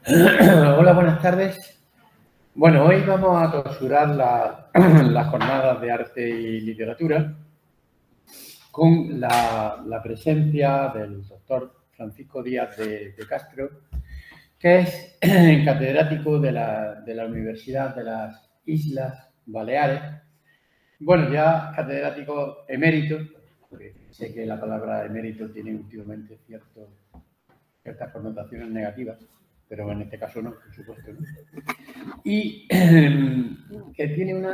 Hola, buenas tardes. Bueno, hoy vamos a clausurar las jornadas de arte y literatura con la presencia del doctor Francisco Díaz de Castro, que es catedrático de la Universidad de las Islas Baleares. Bueno, ya catedrático emérito, porque sé que la palabra emérito tiene últimamente ciertas connotaciones negativas, pero en este caso no, por supuesto, ¿no? Y que tiene una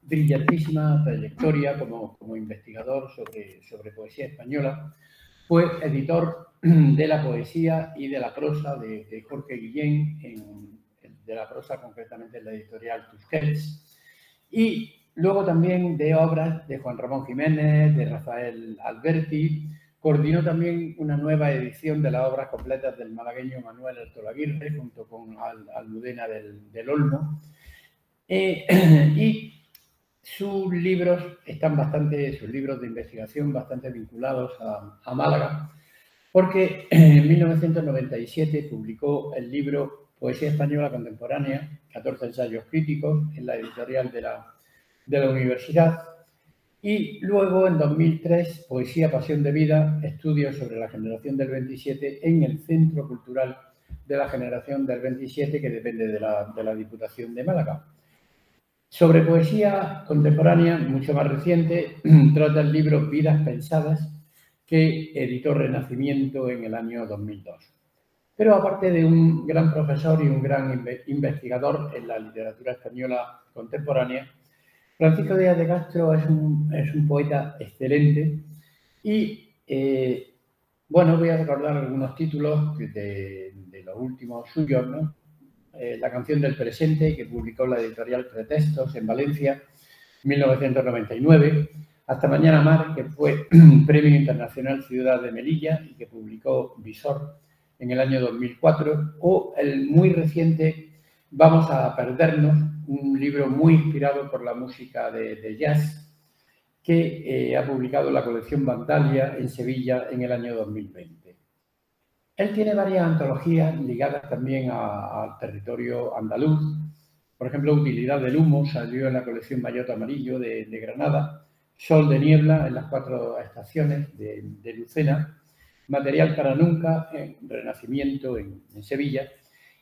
brillantísima trayectoria como investigador sobre poesía española. Fue editor de la poesía y de la prosa de Jorge Guillén, de la prosa concretamente en la editorial Tusquets, y luego también de obras de Juan Ramón Jiménez, de Rafael Alberti. Coordinó también una nueva edición de las obras completas del malagueño Manuel Ertolaguirre junto con Almudena del Olmo. Y sus libros de investigación bastante vinculados a Málaga, porque en 1997 publicó el libro Poesía Española Contemporánea, 14 ensayos críticos, en la editorial de la universidad. Y luego, en 2003, Poesía, Pasión de Vida, estudios sobre la generación del 27 en el Centro Cultural de la Generación del 27, que depende de la Diputación de Málaga. Sobre poesía contemporánea, mucho más reciente, trata el libro Vidas Pensadas, que editó Renacimiento en el año 2002. Pero aparte de un gran profesor y un gran investigador en la literatura española contemporánea, Francisco Díaz de Castro es un poeta excelente y, bueno, voy a recordar algunos títulos de los últimos suyos, ¿no? La canción del presente, que publicó la editorial Pretextos en Valencia, 1999. Hasta mañana mar, que fue Premio Internacional Ciudad de Melilla y que publicó Visor en el año 2004. O el muy reciente Vamos a perdernos, un libro muy inspirado por la música de jazz que ha publicado la colección Vandalia en Sevilla en el año 2020. Él tiene varias antologías ligadas también al territorio andaluz. Por ejemplo, Utilidad del humo salió en la colección Mayotte Amarillo de Granada, Sol de niebla en las 4 estaciones de Lucena, Material para nunca en Renacimiento en Sevilla,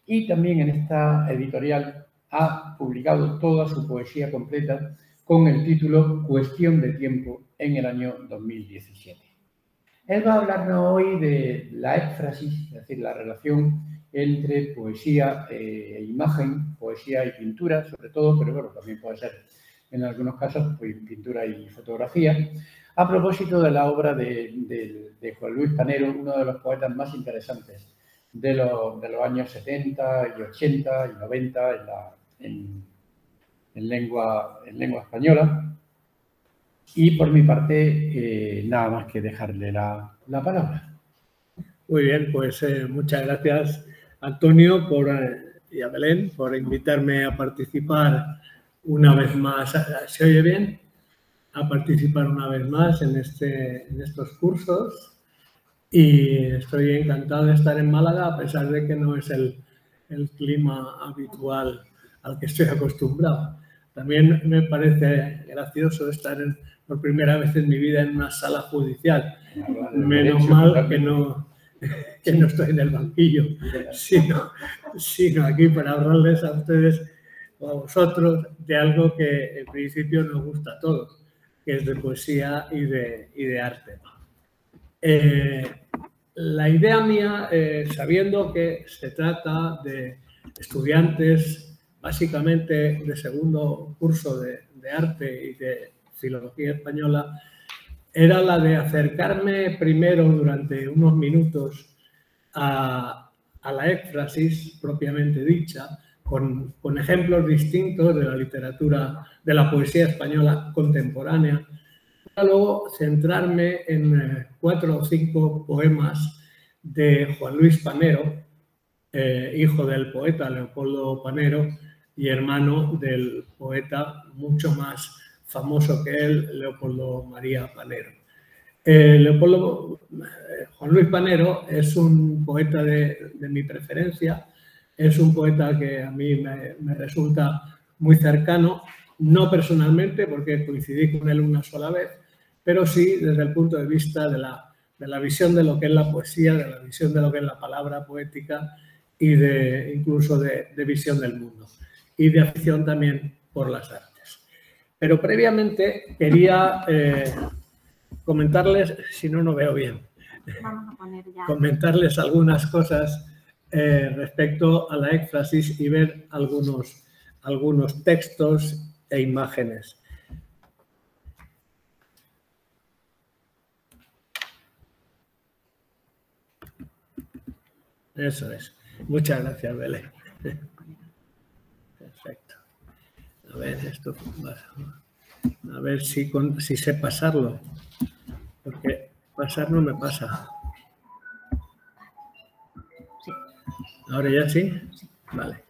y también en esta editorial ha publicado toda su poesía completa con el título Cuestión de tiempo en el año 2017. Él va a hablarnos hoy de la éfrasis, es decir, la relación entre poesía e imagen, poesía y pintura, sobre todo, pero bueno, también puede ser en algunos casos pues, pintura y fotografía, a propósito de la obra de Juan Luis Panero, uno de los poetas más interesantes de los años 70 y 80 y 90 en lengua española. Y por mi parte, nada más que dejarle la palabra. Muy bien, pues muchas gracias, Antonio, y a Belén por invitarme a participar una vez más. ¿Se oye bien? A participar una vez más en estos cursos. Y estoy encantado de estar en Málaga, a pesar de que no es el clima habitual al que estoy acostumbrado. También me parece gracioso estar por primera vez en mi vida en una sala judicial. Menos mal que no estoy en el banquillo, sino aquí para hablarles a ustedes o a vosotros de algo que en principio nos gusta a todos, que es de poesía y de arte. La idea mía, sabiendo que se trata de estudiantes básicamente de segundo curso de arte y de filología española, era la de acercarme primero durante unos minutos a la éfrasis propiamente dicha, con ejemplos distintos de la literatura, de la poesía española contemporánea, para luego centrarme en 4 o 5 poemas de Juan Luis Panero, hijo del poeta Leopoldo Panero y hermano del poeta mucho más famoso que él, Leopoldo María Panero. Juan Luis Panero es un poeta de mi preferencia, es un poeta que a mí me resulta muy cercano, no personalmente porque coincidí con él una sola vez, pero sí desde el punto de vista de la visión de lo que es la poesía, de la visión de lo que es la palabra poética y incluso de visión del mundo y de afición también por las artes. Pero previamente quería comentarles, si no, no veo bien, vamos a poner ya. Comentarles algunas cosas respecto a la éfrasis y ver algunos textos e imágenes. Eso es. Muchas gracias, Belén. Perfecto. A ver, esto... A ver si sé pasarlo. Porque pasar no me pasa. Sí. ¿Ahora ya sí? Sí. Vale.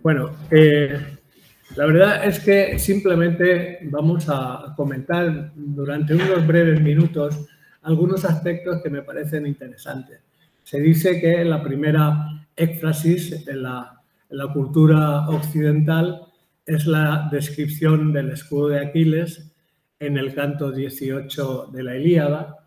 Bueno, la verdad es que simplemente vamos a comentar durante unos breves minutos algunos aspectos que me parecen interesantes. Se dice que la primera éfrasis en la cultura occidental es la descripción del escudo de Aquiles en el canto 18 de la Ilíada.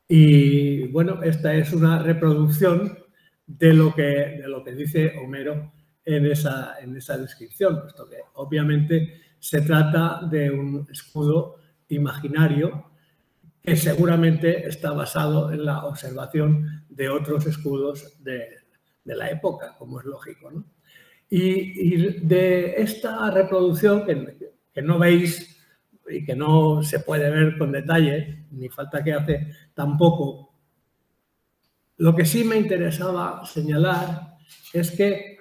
Y bueno, esta es una reproducción de lo que dice Homero en esa descripción, puesto que obviamente se trata de un escudo imaginario que seguramente está basado en la observación de otros escudos de la época, como es lógico, ¿no? Y de esta reproducción que no veis y que no se puede ver con detalle, ni falta que hace tampoco, lo que sí me interesaba señalar es que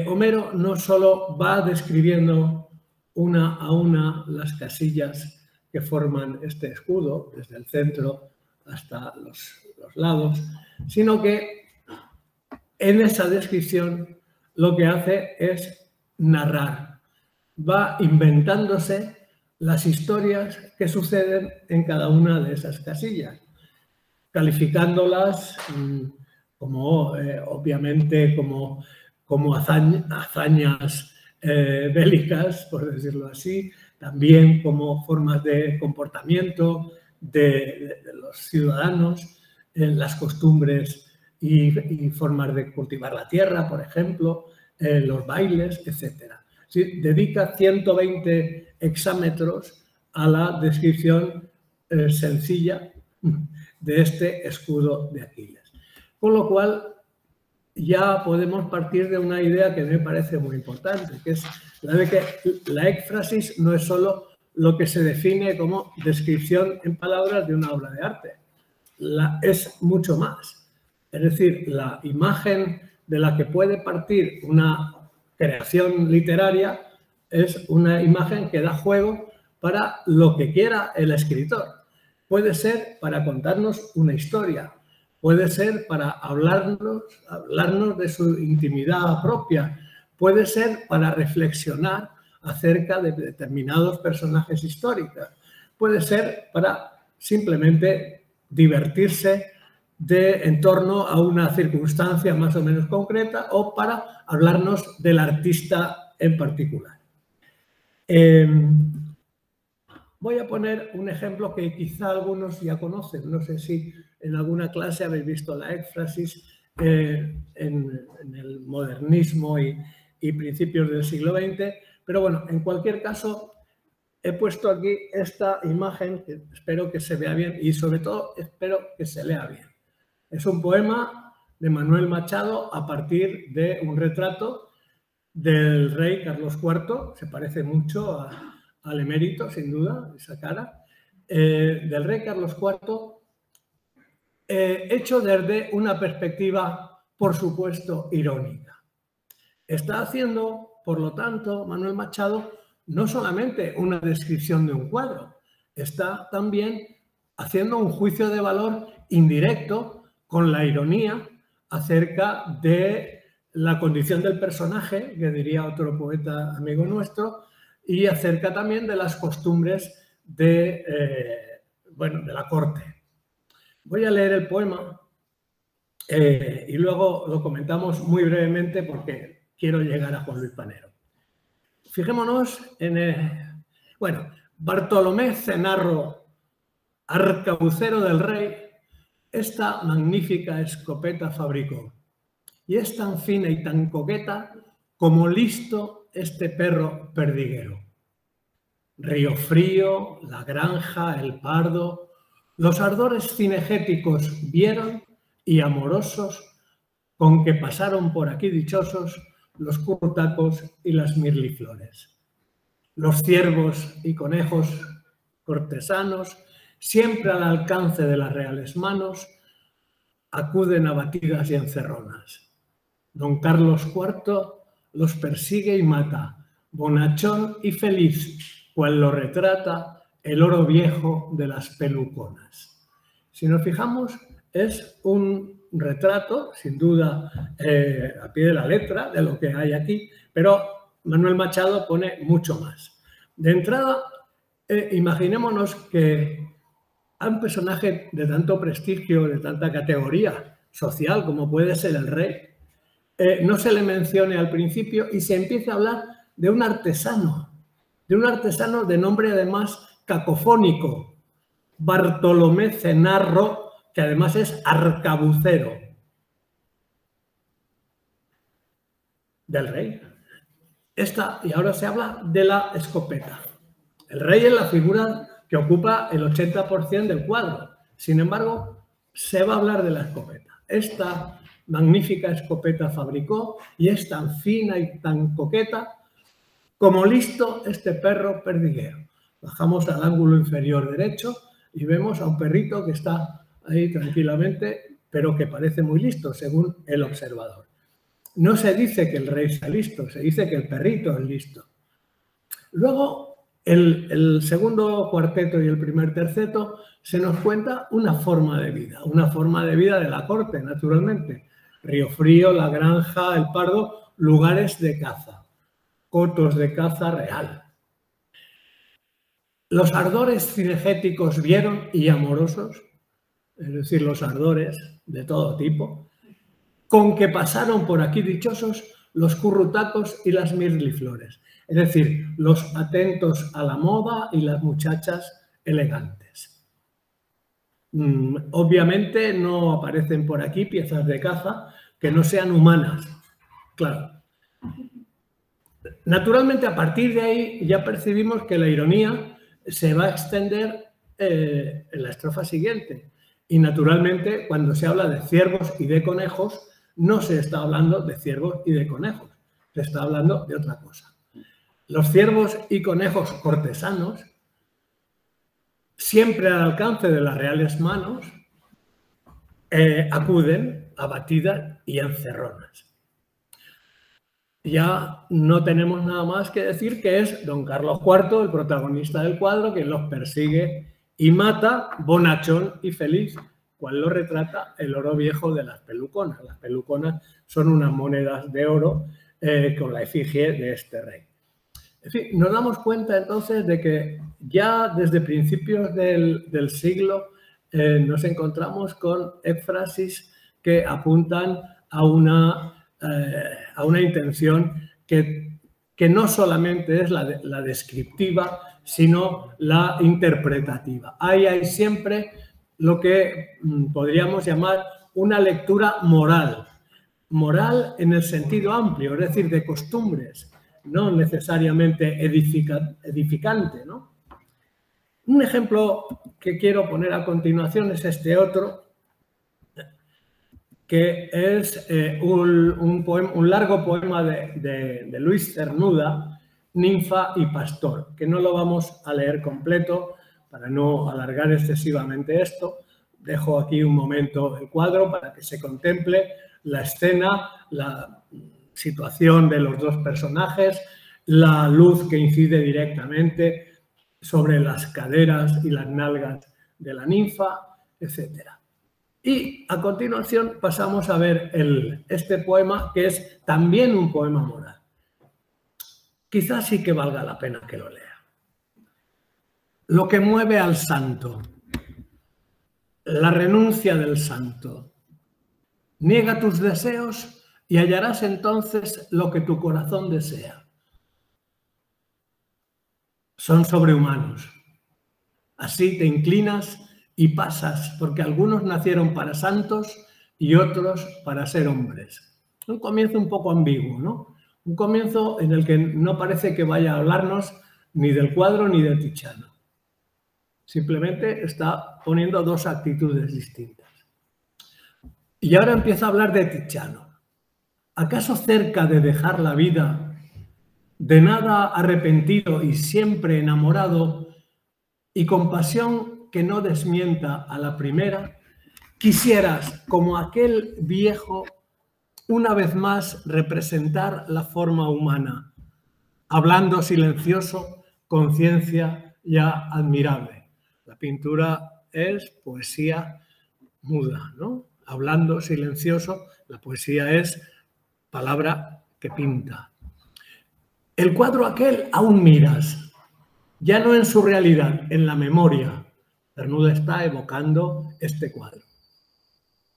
Homero no solo va describiendo una a una las casillas que forman este escudo, desde el centro hasta los lados, sino que en esa descripción lo que hace es narrar. Va inventándose las historias que suceden en cada una de esas casillas, calificándolas como, obviamente, como hazañas bélicas, por decirlo así, también como formas de comportamiento de los ciudadanos, las costumbres y formas de cultivar la tierra, por ejemplo, los bailes, etc. Sí, dedica 120 hexámetros a la descripción sencilla de este escudo de Aquiles. Con lo cual, ya podemos partir de una idea que me parece muy importante, que es la de que la éfrasis no es solo lo que se define como descripción en palabras de una obra de arte. Es mucho más. Es decir, la imagen de la que puede partir una creación literaria es una imagen que da juego para lo que quiera el escritor. Puede ser para contarnos una historia, puede ser para hablarnos de su intimidad propia, puede ser para reflexionar acerca de determinados personajes históricos, puede ser para simplemente divertirse en torno a una circunstancia más o menos concreta o para hablarnos del artista en particular. Voy a poner un ejemplo que quizá algunos ya conocen. No sé si en alguna clase habéis visto la éfrasis en el modernismo y principios del siglo XX, pero bueno, en cualquier caso, he puesto aquí esta imagen que espero que se vea bien y sobre todo espero que se lea bien. Es un poema de Manuel Machado a partir de un retrato del rey Carlos IV, se parece mucho al emérito, sin duda, esa cara, del rey Carlos IV, hecho desde una perspectiva, por supuesto, irónica. Está haciendo, por lo tanto, Manuel Machado, no solamente una descripción de un cuadro, está también haciendo un juicio de valor indirecto con la ironía acerca de la condición del personaje, que diría otro poeta amigo nuestro, y acerca también de las costumbres de bueno, de la corte. Voy a leer el poema y luego lo comentamos muy brevemente porque quiero llegar a Juan Luis Panero. Fijémonos en, bueno, Bartolomé Cenarro, arcabucero del rey, esta magnífica escopeta fabricó. Y es tan fina y tan coqueta como listo este perro perdiguero. Río Frío, La Granja, El Pardo, los ardores cinegéticos vieron y amorosos con que pasaron por aquí dichosos los currutacos y las mirliflores. Los ciervos y conejos cortesanos, siempre al alcance de las reales manos, acuden a batidas y encerronas. Don Carlos IV los persigue y mata, bonachón y feliz, cual lo retrata el oro viejo de las peluconas. Si nos fijamos, es un retrato, sin duda, a pie de la letra de lo que hay aquí, pero Manuel Machado pone mucho más. De entrada, imaginémonos que a un personaje de tanto prestigio, de tanta categoría social como puede ser el rey, no se le mencione al principio y se empiece a hablar de un artesano de nombre además cacofónico, Bartolomé Cenarro, que además es arcabucero del rey. Y ahora se habla de la escopeta. El rey es la figura que ocupa el 80% del cuadro. Sin embargo, se va a hablar de la escopeta. Esta magnífica escopeta fabricó y es tan fina y tan coqueta como listo este perro perdiguero. Bajamos al ángulo inferior derecho y vemos a un perrito que está ahí tranquilamente, pero que parece muy listo según el observador. No se dice que el rey sea listo, se dice que el perrito es listo. Luego, el segundo cuarteto y el primer terceto se nos cuenta una forma de vida de la corte, naturalmente. Río Frío, La Granja, El Pardo, lugares de caza, cotos de caza real. Los ardores cinegéticos vieron y amorosos, es decir, los ardores de todo tipo, con que pasaron por aquí dichosos los currutacos y las mirliflores, es decir, los atentos a la moda y las muchachas elegantes. Obviamente no aparecen por aquí piezas de caza que no sean humanas, claro. Naturalmente, a partir de ahí ya percibimos que la ironía se va a extender en la estrofa siguiente. Y naturalmente, cuando se habla de ciervos y de conejos, no se está hablando de ciervos y de conejos, se está hablando de otra cosa. Los ciervos y conejos cortesanos, siempre al alcance de las reales manos, acuden a batidas y encerronas. Ya no tenemos nada más que decir que es don Carlos IV, el protagonista del cuadro, quien los persigue y mata, bonachón y feliz, cual lo retrata el oro viejo de las peluconas. Las peluconas son unas monedas de oro con la efigie de este rey. En fin, nos damos cuenta entonces de que ya desde principios del siglo nos encontramos con éfrasis que apuntan a una intención que no solamente es la descriptiva, sino la interpretativa. Ahí hay siempre lo que podríamos llamar una lectura moral. Moral en el sentido amplio, es decir, de costumbres, no necesariamente edificante, ¿no? Un ejemplo que quiero poner a continuación es este otro, que es un largo poema de Luis Cernuda, Ninfa y Pastor, que no lo vamos a leer completo para no alargar excesivamente esto. Dejo aquí un momento el cuadro para que se contemple la escena, la situación de los dos personajes, la luz que incide directamente sobre las caderas y las nalgas de la ninfa, etc. Y a continuación pasamos a ver este poema, que es también un poema moral. Quizás sí que valga la pena que lo lea. Lo que mueve al santo. la renuncia del santo. Niega tus deseos y hallarás entonces lo que tu corazón desea. Son sobrehumanos. Así te inclinas y pasas, porque algunos nacieron para santos y otros para ser hombres. Un comienzo un poco ambiguo, ¿no? Un comienzo en el que no parece que vaya a hablarnos ni del cuadro ni de Tiziano. Simplemente está poniendo dos actitudes distintas. Y ahora empieza a hablar de Tiziano. ¿Acaso cerca de dejar la vida, de nada arrepentido y siempre enamorado, y con pasión que no desmienta a la primera, quisieras, como aquel viejo, una vez más representar la forma humana, hablando silencioso, con ciencia ya admirable? La pintura es poesía muda, ¿no? Hablando silencioso, la poesía es palabra que pinta. El cuadro aquel aún miras, ya no en su realidad, en la memoria. Cernuda está evocando este cuadro.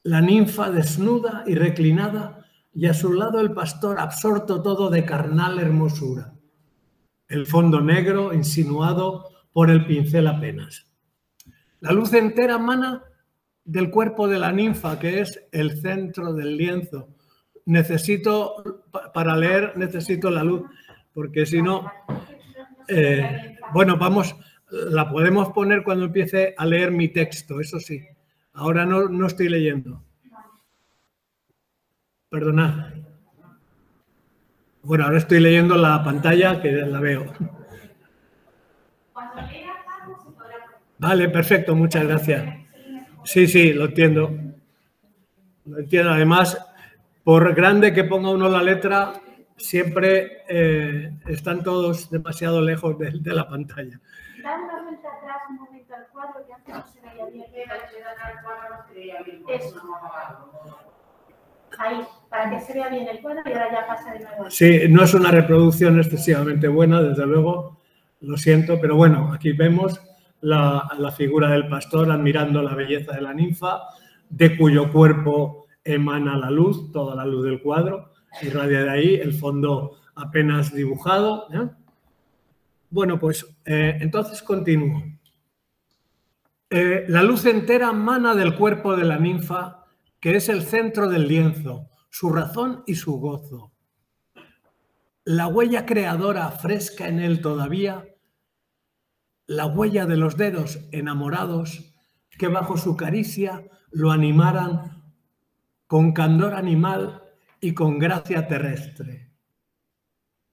La ninfa desnuda y reclinada, y a su lado el pastor absorto todo de carnal hermosura. El fondo negro insinuado por el pincel apenas. La luz entera emana del cuerpo de la ninfa, que es el centro del lienzo. Para leer necesito la luz, porque si no... bueno, la podemos poner cuando empiece a leer mi texto, eso sí. Ahora no estoy leyendo. Perdonad. Bueno, ahora estoy leyendo la pantalla, que la veo. Vale, perfecto, muchas gracias. Sí, lo entiendo. Lo entiendo. Además, por grande que ponga uno la letra, siempre están todos demasiado lejos de la pantalla. Da una vuelta atrás un momento al cuadro, ya que no se veía bien. Eso. Ahí, para que se vea bien el cuadro y ahora ya pasa de nuevo. Sí, no es una reproducción excesivamente buena, desde luego, lo siento, pero bueno, aquí vemos la figura del pastor admirando la belleza de la ninfa, de cuyo cuerpo emana la luz, toda la luz del cuadro, irradia de ahí, el fondo apenas dibujado, ¿eh? Bueno, pues entonces continúo. La luz entera emana del cuerpo de la ninfa, que es el centro del lienzo, su razón y su gozo. La huella creadora fresca en él todavía, la huella de los dedos enamorados que bajo su caricia lo animaran con candor animal y con gracia terrestre.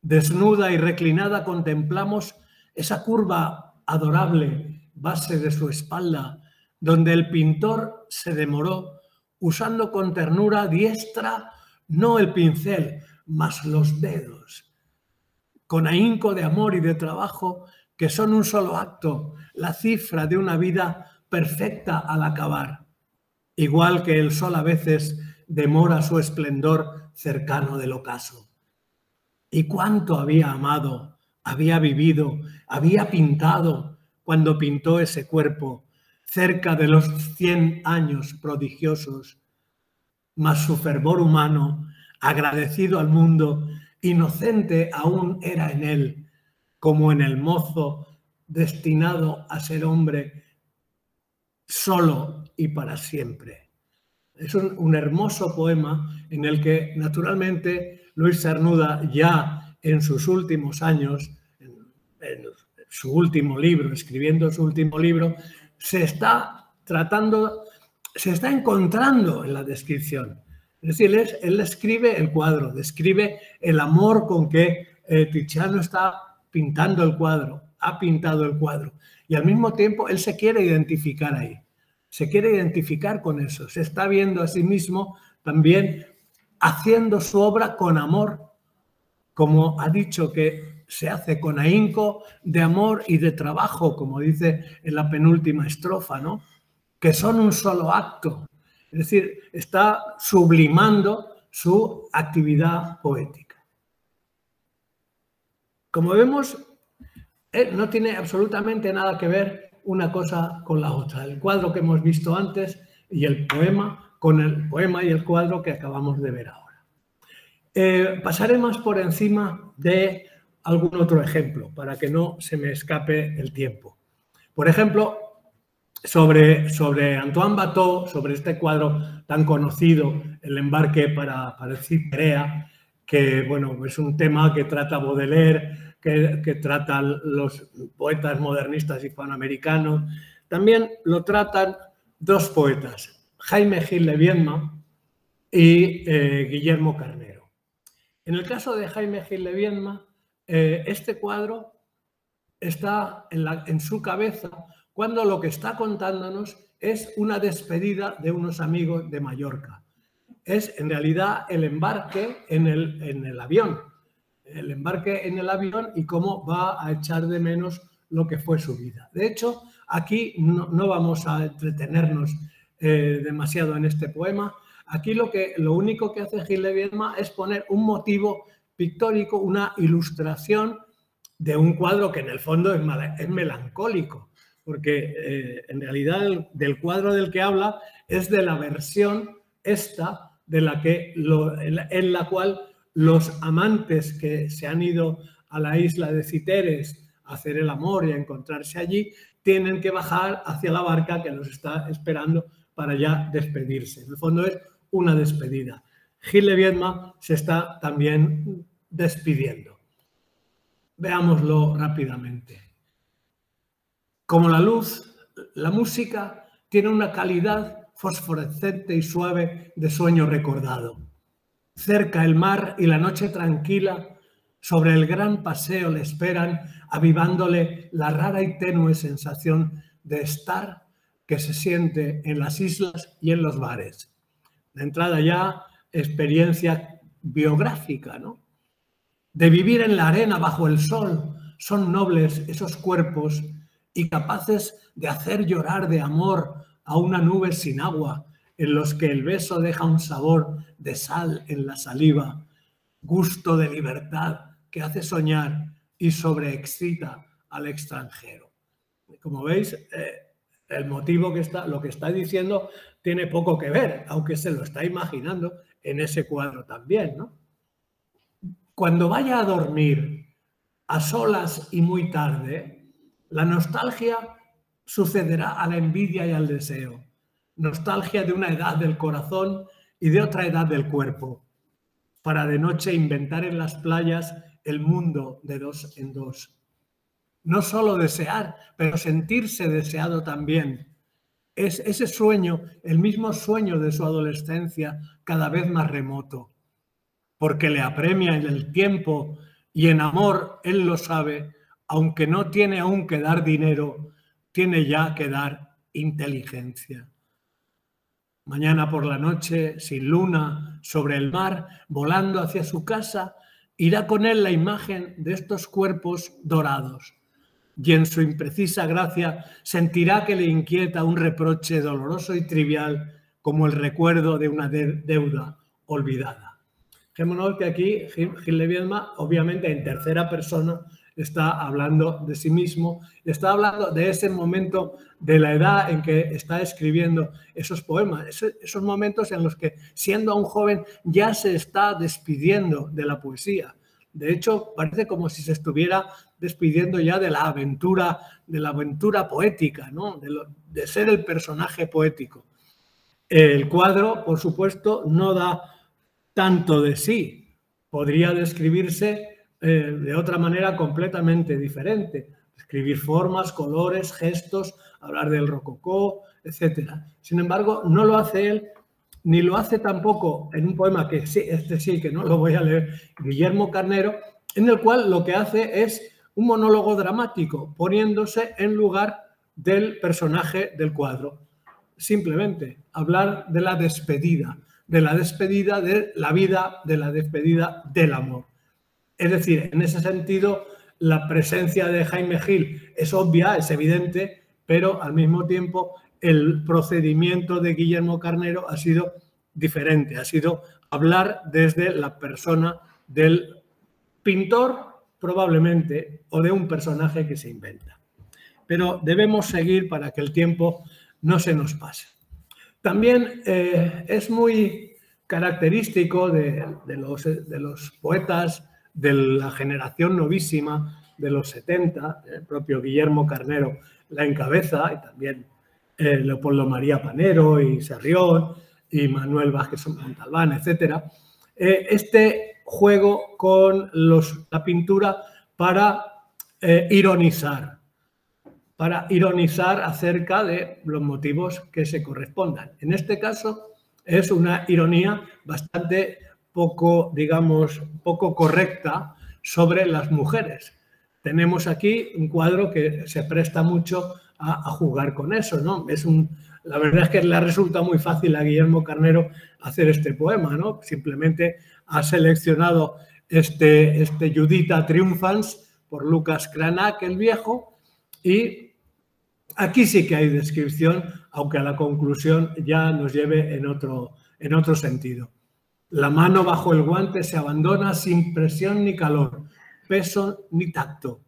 Desnuda y reclinada contemplamos esa curva adorable, base de su espalda, donde el pintor se demoró, usando con ternura diestra no el pincel, mas los dedos, con ahínco de amor y de trabajo, que son un solo acto, la cifra de una vida perfecta al acabar, igual que el sol a veces demora su esplendor cercano del ocaso. Y cuánto había amado, había vivido, había pintado cuando pintó ese cuerpo, cerca de los 100 años prodigiosos, mas su fervor humano, agradecido al mundo, inocente aún era en él, como en el mozo destinado a ser hombre solo y para siempre. Es un hermoso poema en el que, naturalmente, Luis Cernuda, ya en sus últimos años, en su último libro, escribiendo su último libro, se está encontrando en la descripción. Es decir, él escribe el cuadro, describe el amor con que Tiziano está pintando el cuadro, ha pintado el cuadro, y al mismo tiempo él se quiere identificar ahí. Se quiere identificar con eso, se está viendo a sí mismo también haciendo su obra con amor, como ha dicho que se hace con ahínco de amor y de trabajo, como dice en la penúltima estrofa, ¿no? Que son un solo acto. Es decir, está sublimando su actividad poética. Como vemos, no tiene absolutamente nada que ver una cosa con la otra. El cuadro que hemos visto antes y el poema con el poema y el cuadro que acabamos de ver ahora. Pasaré más por encima de algún otro ejemplo para que no se me escape el tiempo. Por ejemplo, sobre Antoine Watteau, sobre este cuadro tan conocido, El embarque para Cytherea, que bueno, es un tema que trata Baudelaire, que tratan los poetas modernistas hispanoamericanos. También lo tratan dos poetas, Jaime Gil de Viedma y Guillermo Carnero. En el caso de Jaime Gil de Viedma, este cuadro está en su cabeza cuando lo que está contándonos es una despedida de unos amigos de Mallorca. Es en realidad el embarque en el avión. El embarque en el avión y cómo va a echar de menos lo que fue su vida. De hecho, aquí no vamos a entretenernos demasiado en este poema. Aquí lo único que hace Gil de Viedma es poner un motivo pictórico, una ilustración de un cuadro que en el fondo es melancólico, porque en realidad del cuadro del que habla es de la versión esta en la cual los amantes que se han ido a la isla de Citeres a hacer el amor y a encontrarse allí, tienen que bajar hacia la barca que los está esperando para ya despedirse. En el fondo es una despedida. Gil de Viedma se está también despidiendo. Veámoslo rápidamente. Como la luz, la música tiene una calidad fosforescente y suave de sueño recordado. Cerca el mar y la noche tranquila, sobre el gran paseo le esperan, avivándole la rara y tenue sensación de estar que se siente en las islas y en los bares. De entrada ya, experiencia biográfica, ¿no? De vivir en la arena bajo el sol, son nobles esos cuerpos y capaces de hacer llorar de amor a una nube sin agua, en los que el beso deja un sabor de sal en la saliva, gusto de libertad que hace soñar y sobreexcita al extranjero. Como veis, el motivo lo que está diciendo tiene poco que ver, aunque se lo está imaginando en ese cuadro también, ¿no? Cuando vaya a dormir a solas y muy tarde, la nostalgia sucederá a la envidia y al deseo. Nostalgia de una edad del corazón y de otra edad del cuerpo, para de noche inventar en las playas el mundo de dos en dos. No solo desear, pero sentirse deseado también. Es ese sueño, el mismo sueño de su adolescencia, cada vez más remoto, porque le apremia en el tiempo y en amor, él lo sabe, aunque no tiene aún que dar dinero, tiene ya que dar inteligencia. Mañana por la noche, sin luna, sobre el mar, volando hacia su casa, irá con él la imagen de estos cuerpos dorados. Y en su imprecisa gracia sentirá que le inquieta un reproche doloroso y trivial como el recuerdo de una deuda olvidada. Fijémonos que aquí Gil de Viedma, obviamente en tercera persona, está hablando de sí mismo, está hablando de ese momento de la edad en que está escribiendo esos poemas, esos momentos en los que, siendo aún joven, ya se está despidiendo de la poesía. De hecho, parece como si se estuviera despidiendo ya de la aventura poética, ¿no? De ser el personaje poético. El cuadro, por supuesto, no da tanto de sí. Podría describirse de otra manera completamente diferente. Escribir formas, colores, gestos, hablar del rococó, etc. Sin embargo, no lo hace él, ni lo hace tampoco en un poema que sí, que no lo voy a leer, Guillermo Carnero, en el cual lo que hace es un monólogo dramático, poniéndose en lugar del personaje del cuadro. Simplemente hablar de la despedida de la vida, de la despedida del amor. Es decir, en ese sentido, la presencia de Jaime Gil es obvia, es evidente, pero al mismo tiempo el procedimiento de Guillermo Carnero ha sido diferente, ha sido hablar desde la persona del pintor, probablemente, o de un personaje que se inventa. pero debemos seguir para que el tiempo no se nos pase. También es muy característico de los poetas de la generación novísima de los 70, el propio Guillermo Carnero la encabeza, y también Leopoldo María Panero y Sarrión y Manuel Vázquez Montalbán, etc. Este juego con la pintura para ironizar acerca de los motivos que se correspondan. En este caso es una ironía bastante poco correcta sobre las mujeres. Tenemos aquí un cuadro que se presta mucho a jugar con eso, ¿no? La verdad es que le resulta muy fácil a Guillermo Carnero hacer este poema, ¿no? Simplemente ha seleccionado este Juditha Triumphans por Lucas Cranach el Viejo, y aquí sí que hay descripción, aunque a la conclusión ya nos lleve en otro sentido. La mano bajo el guante se abandona sin presión ni calor, peso ni tacto,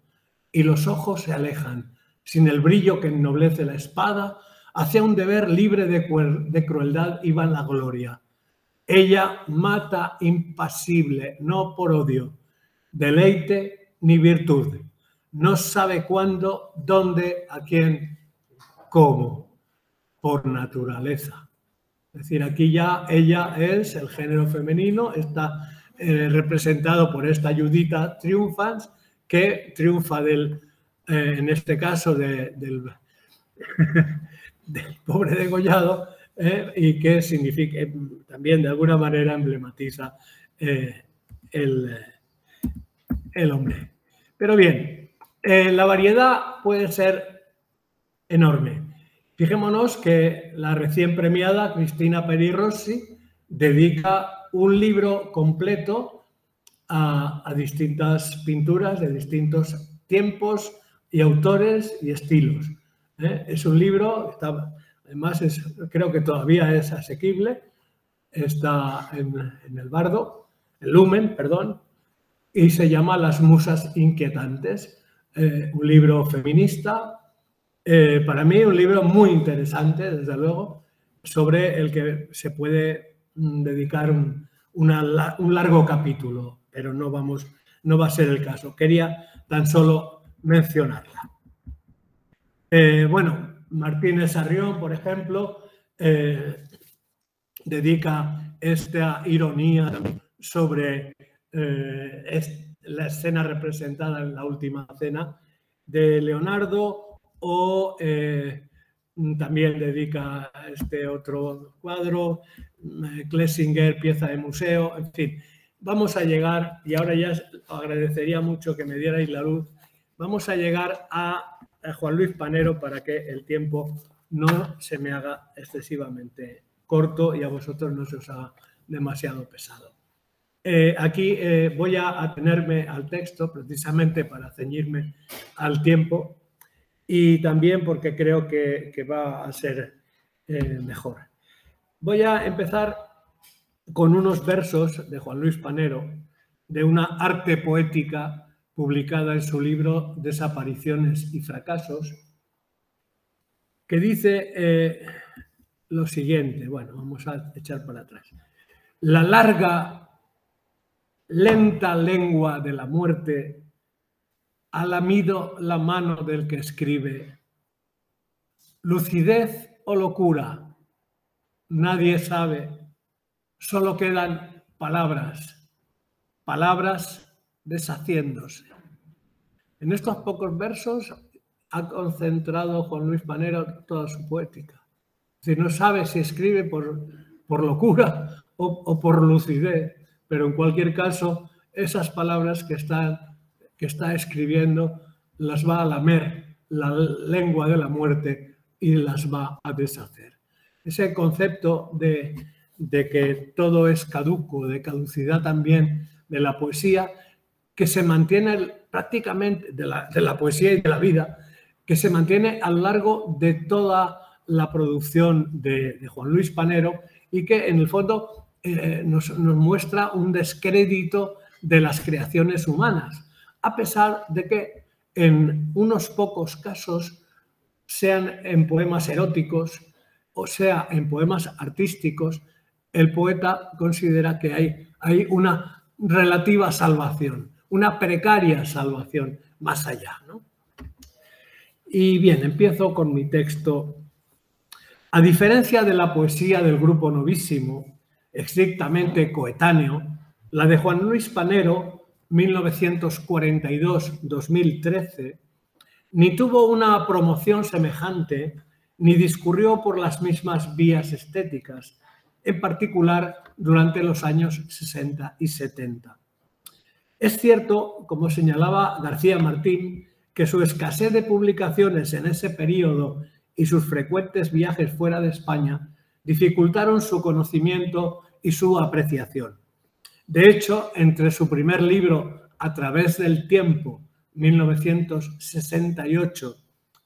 y los ojos se alejan, sin el brillo que ennoblece la espada, hacia un deber libre de crueldad y vanagloria. Ella mata impasible, no por odio, deleite ni virtud. No sabe cuándo, dónde, a quién, cómo, por naturaleza. Es decir, aquí ya ella es el género femenino, está representado por esta Juditha Triumphans, que triunfa en este caso del pobre degollado, y que significa también de alguna manera emblematiza el hombre. Pero bien, la variedad puede ser enorme. Fijémonos que la recién premiada Cristina Peri Rossi dedica un libro completo a distintas pinturas de distintos tiempos y autores y estilos. Es un libro, además creo que todavía es asequible, está en el Bardo, el Lumen, perdón, y se llama Las musas inquietantes, un libro feminista, para mí un libro muy interesante, desde luego, sobre el que se puede dedicar un largo capítulo, pero no va a ser el caso. Quería tan solo mencionarla. Bueno, Martínez Sarrión, por ejemplo, dedica esta ironía sobre la escena representada en La Última Cena de Leonardo, o también dedica este otro cuadro, Clesinger, pieza de museo, en fin. Vamos a llegar, y ahora ya agradecería mucho que me dierais la luz, vamos a llegar a Juan Luis Panero para que el tiempo no se me haga excesivamente corto y a vosotros no se os haga demasiado pesado. Aquí voy a atenerme al texto precisamente para ceñirme al tiempo y también porque creo que va a ser mejor. Voy a empezar con unos versos de Juan Luis Panero, de una arte poética publicada en su libro Desapariciones y fracasos, que dice lo siguiente. Bueno, vamos a echar para atrás. La larga, lenta lengua de la muerte ha lamido la mano del que escribe. Lucidez o locura, nadie sabe, solo quedan palabras, palabras deshaciéndose. En estos pocos versos ha concentrado Juan Luis Panero toda su poética. Es decir, no sabe si escribe por locura o por lucidez, pero en cualquier caso, esas palabras que está escribiendo las va a lamer la lengua de la muerte y las va a deshacer. Ese concepto de que todo es caduco, de caducidad también de la poesía, que se mantiene prácticamente, de la poesía y de la vida, que se mantiene a lo largo de toda la producción de Juan Luis Panero y que en el fondo nos muestra un descrédito de las creaciones humanas, a pesar de que en unos pocos casos sean en poemas eróticos o sea en poemas artísticos, el poeta considera que hay una relativa salvación, una precaria salvación más allá, ¿no? Y bien, empiezo con mi texto. A diferencia de la poesía del grupo novísimo, estrictamente coetáneo, la de Juan Luis Panero, 1942-2013, ni tuvo una promoción semejante, ni discurrió por las mismas vías estéticas, en particular durante los años 60 y 70. Es cierto, como señalaba García Martín, que su escasez de publicaciones en ese periodo y sus frecuentes viajes fuera de España dificultaron su conocimiento y su apreciación. De hecho, entre su primer libro, A través del tiempo, 1968,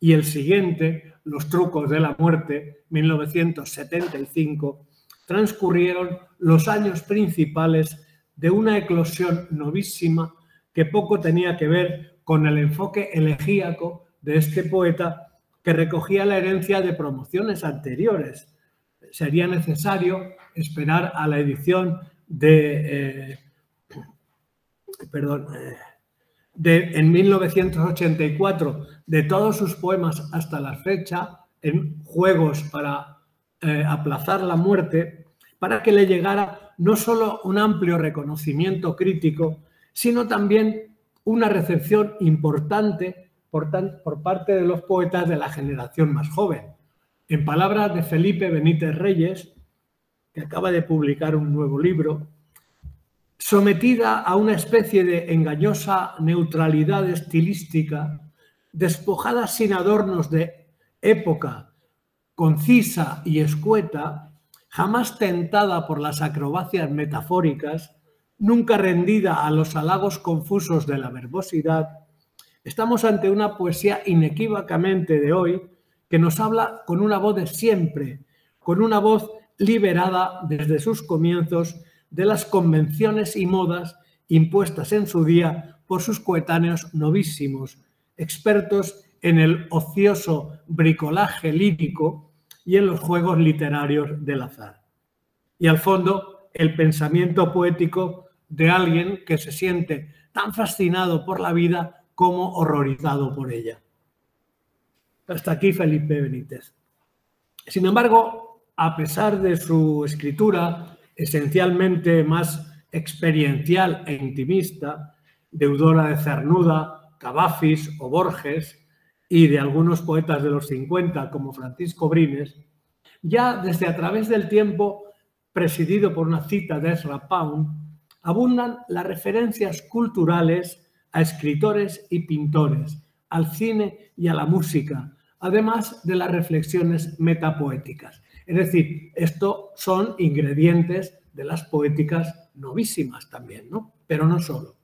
y el siguiente, Los trucos de la muerte, 1975, transcurrieron los años principales de una eclosión novísima que poco tenía que ver con el enfoque elegíaco de este poeta que recogía la herencia de promociones anteriores. Sería necesario esperar a la edición en 1984 de todos sus poemas hasta la fecha, en Juegos para aplazar la muerte, para que le llegara no solo un amplio reconocimiento crítico, sino también una recepción importante por parte de los poetas de la generación más joven. En palabras de Felipe Benítez Reyes, que acaba de publicar un nuevo libro, sometida a una especie de engañosa neutralidad estilística, despojada sin adornos de época, concisa y escueta, jamás tentada por las acrobacias metafóricas, nunca rendida a los halagos confusos de la verbosidad, estamos ante una poesía inequívocamente de hoy que nos habla con una voz de siempre, con una voz liberada desde sus comienzos de las convenciones y modas impuestas en su día por sus coetáneos novísimos, expertos en el ocioso bricolaje lírico y en los juegos literarios del azar. Y al fondo, el pensamiento poético de alguien que se siente tan fascinado por la vida como horrorizado por ella. Hasta aquí Felipe Benítez. Sin embargo, a pesar de su escritura esencialmente más experiencial e intimista, deudora de Cernuda, Cavafis o Borges y de algunos poetas de los 50 como Francisco Brines, ya desde A través del tiempo, presidido por una cita de Ezra Pound, abundan las referencias culturales a escritores y pintores, al cine y a la música, además de las reflexiones metapoéticas. Es decir, estos son ingredientes de las poéticas novísimas también, ¿no? Pero no solo.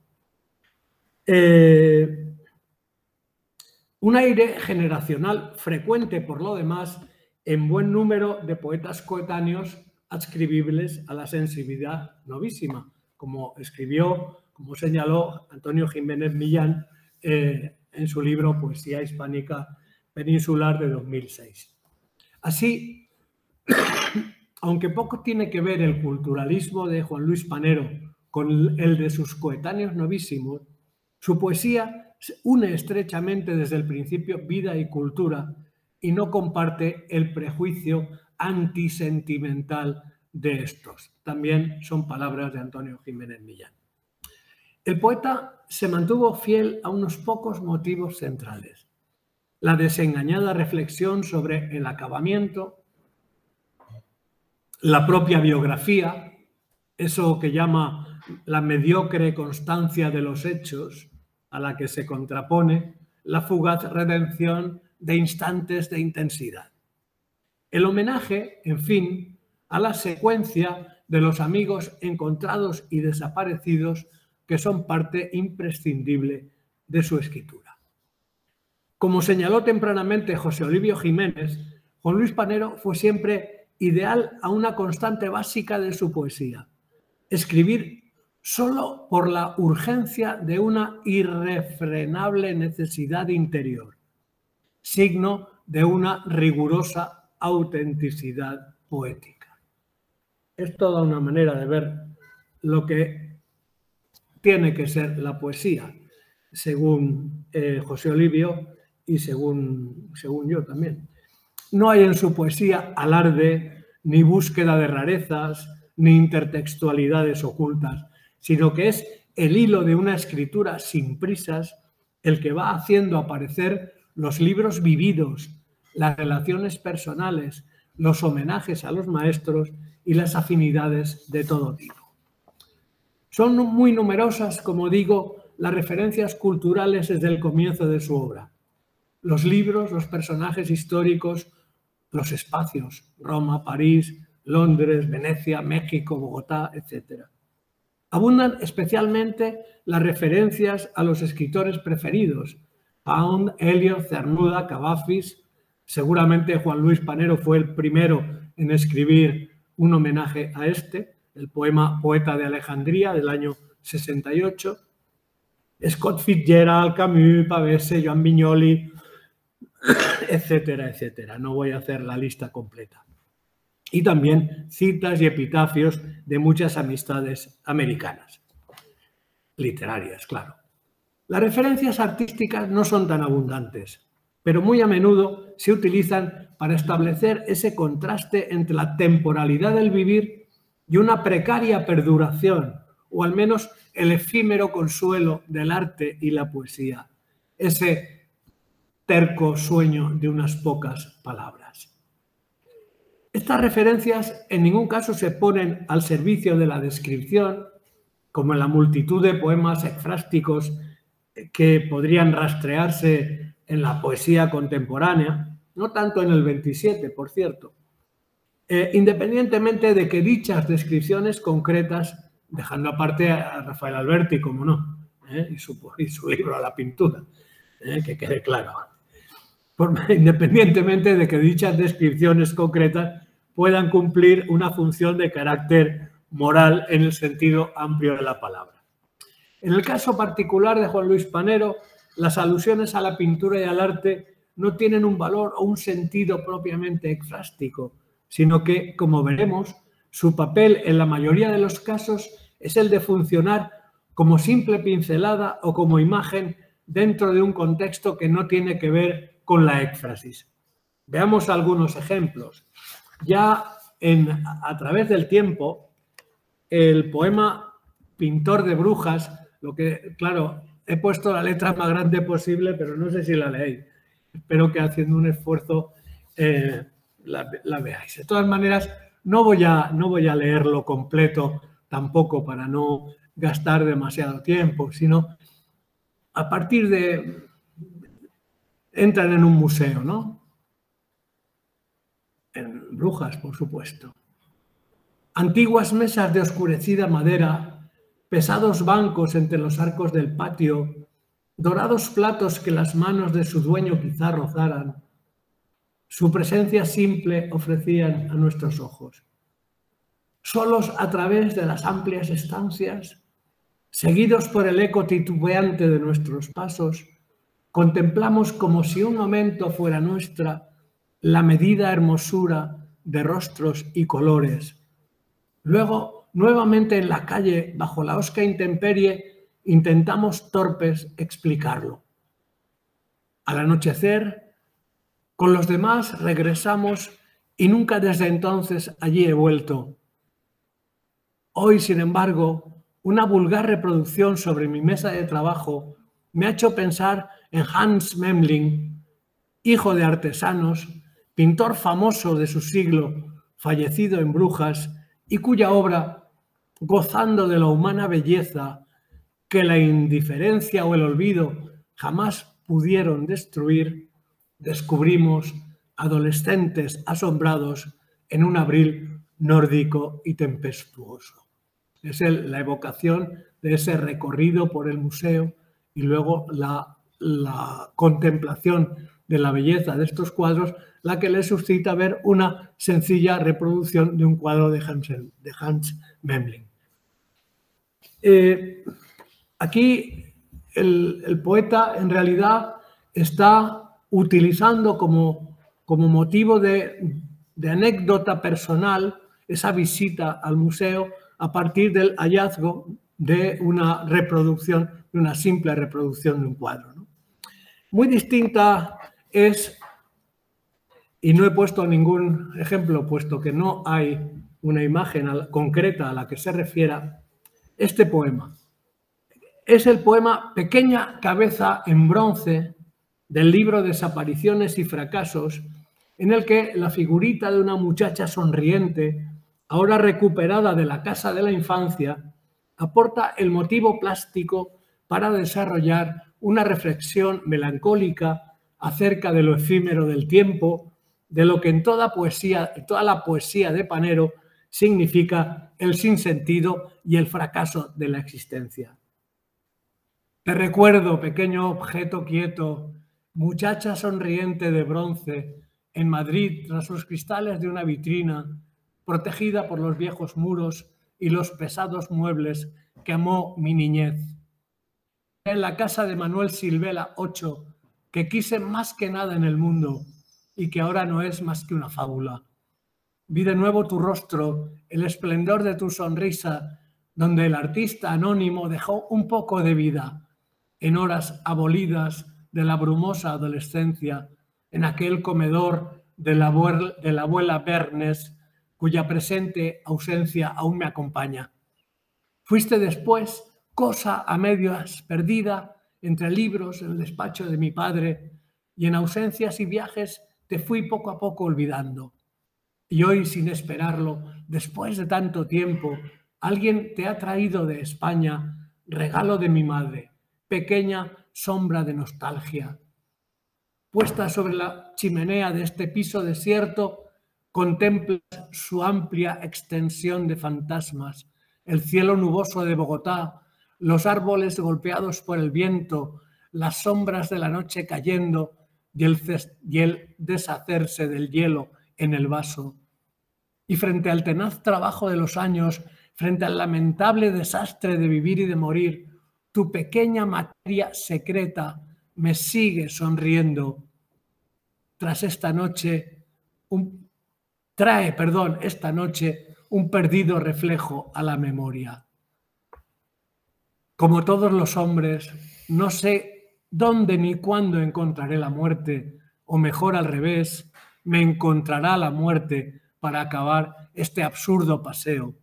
Un aire generacional frecuente, por lo demás, en buen número de poetas coetáneos adscribibles a la sensibilidad novísima, como señaló Antonio Jiménez Millán en su libro Poesía hispánica peninsular de 2006. Así, aunque poco tiene que ver el culturalismo de Juan Luis Panero con el de sus coetáneos novísimos, su poesía se une estrechamente desde el principio vida y cultura y no comparte el prejuicio antisentimental de estos. También son palabras de Antonio Jiménez Millán. El poeta se mantuvo fiel a unos pocos motivos centrales: la desengañada reflexión sobre el acabamiento, la propia biografía, eso que llama la mediocre constancia de los hechos, a la que se contrapone la fugaz redención de instantes de intensidad. El homenaje, en fin, a la secuencia de los amigos encontrados y desaparecidos que son parte imprescindible de su escritura. Como señaló tempranamente José Olivio Jiménez, Juan Luis Panero fue siempre ideal a una constante básica de su poesía: escribir solo por la urgencia de una irrefrenable necesidad interior, signo de una rigurosa autenticidad poética. Es toda una manera de ver lo que tiene que ser la poesía, según José Olivio y según yo también. No hay en su poesía alarde, ni búsqueda de rarezas, ni intertextualidades ocultas, sino que es el hilo de una escritura sin prisas el que va haciendo aparecer los libros vividos, las relaciones personales, los homenajes a los maestros y las afinidades de todo tipo. Son muy numerosas, como digo, las referencias culturales desde el comienzo de su obra. Los libros, los personajes históricos, los espacios, Roma, París, Londres, Venecia, México, Bogotá, etc. Abundan especialmente las referencias a los escritores preferidos, Pound, Eliot, Cernuda, Cavafis. Seguramente Juan Luis Panero fue el primero en escribir un homenaje a el poema Poeta de Alejandría del año 68. Scott Fitzgerald, Camus, Pavese, Joan Viñoli, etcétera, etcétera. No voy a hacer la lista completa. Y también citas y epitafios de muchas amistades americanas, literarias, claro. Las referencias artísticas no son tan abundantes, pero muy a menudo se utilizan para establecer ese contraste entre la temporalidad del vivir y una precaria perduración, o al menos el efímero consuelo del arte y la poesía, ese terco sueño de unas pocas palabras. Estas referencias en ningún caso se ponen al servicio de la descripción, como en la multitud de poemas ekfrásticos que podrían rastrearse en la poesía contemporánea, no tanto en el 27, por cierto, independientemente de que dichas descripciones concretas, dejando aparte a Rafael Alberti, como no, y su libro A la pintura, que quede claro, independientemente de que dichas descripciones concretas puedan cumplir una función de carácter moral en el sentido amplio de la palabra. En el caso particular de Juan Luis Panero, las alusiones a la pintura y al arte no tienen un valor o un sentido propiamente ekfrástico, sino que, como veremos, su papel en la mayoría de los casos es el de funcionar como simple pincelada o como imagen dentro de un contexto que no tiene que ver con la ékfrasis. Veamos algunos ejemplos. Ya a través del tiempo, el poema Pintor de Brujas, lo que, claro, he puesto la letra más grande posible, pero no sé si la leéis. Espero que haciendo un esfuerzo la veáis. De todas maneras, no voy a leerlo completo tampoco para no gastar demasiado tiempo, sino a partir de... Entran en un museo, ¿no? En Brujas, por supuesto. Antiguas mesas de oscurecida madera, pesados bancos entre los arcos del patio, dorados platos que las manos de su dueño quizá rozaran, su presencia simple ofrecían a nuestros ojos. Solos a través de las amplias estancias, seguidos por el eco titubeante de nuestros pasos, contemplamos como si un momento fuera nuestra la medida hermosura de rostros y colores. Luego, nuevamente en la calle, bajo la hosca intemperie, intentamos torpes explicarlo. Al anochecer, con los demás regresamos y nunca desde entonces allí he vuelto. Hoy, sin embargo, una vulgar reproducción sobre mi mesa de trabajo me ha hecho pensar en Hans Memling, hijo de artesanos, pintor famoso de su siglo, fallecido en Brujas, y cuya obra, gozando de la humana belleza que la indiferencia o el olvido jamás pudieron destruir, descubrimos adolescentes asombrados en un abril nórdico y tempestuoso. Es la evocación de ese recorrido por el museo y luego la contemplación de la belleza de estos cuadros, la que le suscita ver una sencilla reproducción de un cuadro de Hans Memling. Aquí el poeta en realidad está utilizando como como motivo de anécdota personal esa visita al museo a partir del hallazgo de una reproducción, de una simple reproducción de un cuadro, ¿no? Muy distinta es, y no he puesto ningún ejemplo, puesto que no hay una imagen concreta a la que se refiera, este poema. Es el poema Pequeña cabeza en bronce del libro Desapariciones y fracasos, en el que la figurita de una muchacha sonriente, ahora recuperada de la casa de la infancia, aporta el motivo plástico para desarrollar una reflexión melancólica acerca de lo efímero del tiempo, de lo que en toda la poesía de Panero significa el sinsentido y el fracaso de la existencia. Te recuerdo, pequeño objeto quieto, muchacha sonriente de bronce, en Madrid, tras los cristales de una vitrina, protegida por los viejos muros y los pesados muebles que amó mi niñez. En la casa de Manuel Silvela 8, que quise más que nada en el mundo y que ahora no es más que una fábula. Vi de nuevo tu rostro, el esplendor de tu sonrisa, donde el artista anónimo dejó un poco de vida, en horas abolidas de la brumosa adolescencia, en aquel comedor de la abuela Bernes, cuya presente ausencia aún me acompaña. Fuiste después cosa a medias perdida entre libros en el despacho de mi padre, y en ausencias y viajes te fui poco a poco olvidando. Y hoy, sin esperarlo, después de tanto tiempo, alguien te ha traído de España regalo de mi madre, pequeña sombra de nostalgia. Puesta sobre la chimenea de este piso desierto, contemplas su amplia extensión de fantasmas, el cielo nuboso de Bogotá, los árboles golpeados por el viento, las sombras de la noche cayendo y el deshacerse del hielo en el vaso. Y frente al tenaz trabajo de los años, frente al lamentable desastre de vivir y de morir, tu pequeña materia secreta me sigue sonriendo. Esta noche un perdido reflejo a la memoria. Como todos los hombres, no sé dónde ni cuándo encontraré la muerte, o mejor al revés, me encontrará la muerte para acabar este absurdo paseo.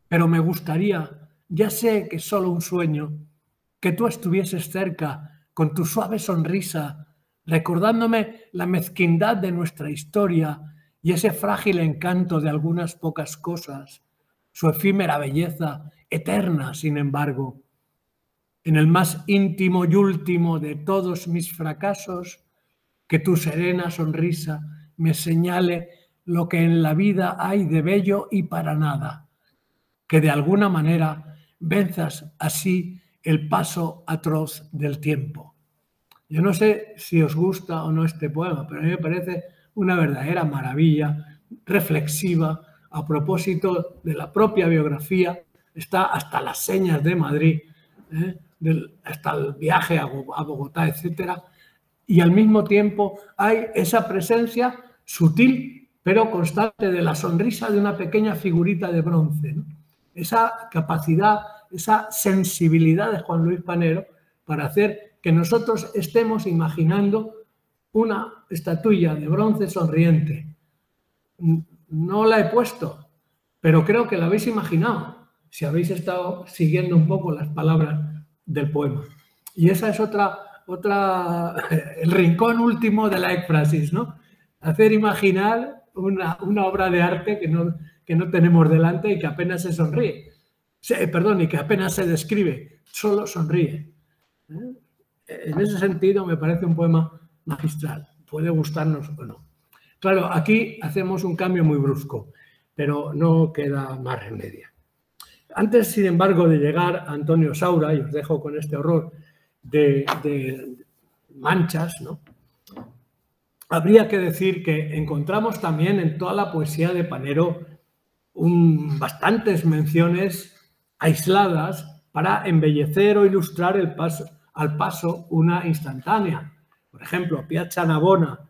Pero me gustaría, ya sé que es solo un sueño, que tú estuvieses cerca con tu suave sonrisa, recordándome la mezquindad de nuestra historia y ese frágil encanto de algunas pocas cosas, su efímera belleza, eterna, sin embargo. En el más íntimo y último de todos mis fracasos, que tu serena sonrisa me señale lo que en la vida hay de bello y para nada, que de alguna manera venzas así el paso atroz del tiempo. Yo no sé si os gusta o no este poema, pero a mí me parece una verdadera maravilla, reflexiva, a propósito de la propia biografía, está hasta las señas de Madrid, hasta el viaje a Bogotá, etc. Y al mismo tiempo hay esa presencia sutil pero constante de la sonrisa de una pequeña figurita de bronce, ¿no? Esa capacidad, esa sensibilidad de Juan Luis Panero para hacer que nosotros estemos imaginando una estatuilla de bronce sonriente. No la he puesto, pero creo que la habéis imaginado, si habéis estado siguiendo un poco las palabras del poema. Y esa es el rincón último de la éfrasis, ¿no? Hacer imaginar una obra de arte que no tenemos delante y que apenas se sonríe. Y que apenas se describe, solo sonríe. En ese sentido me parece un poema magistral. Puede gustarnos o no. Claro, aquí hacemos un cambio muy brusco, pero no queda más remedio. Antes, sin embargo, de llegar a Antonio Saura, y os dejo con este horror de manchas, ¿no? Habría que decir que encontramos también en toda la poesía de Panero bastantes menciones aisladas para embellecer o ilustrar al paso una instantánea. Por ejemplo, Piazza Navona,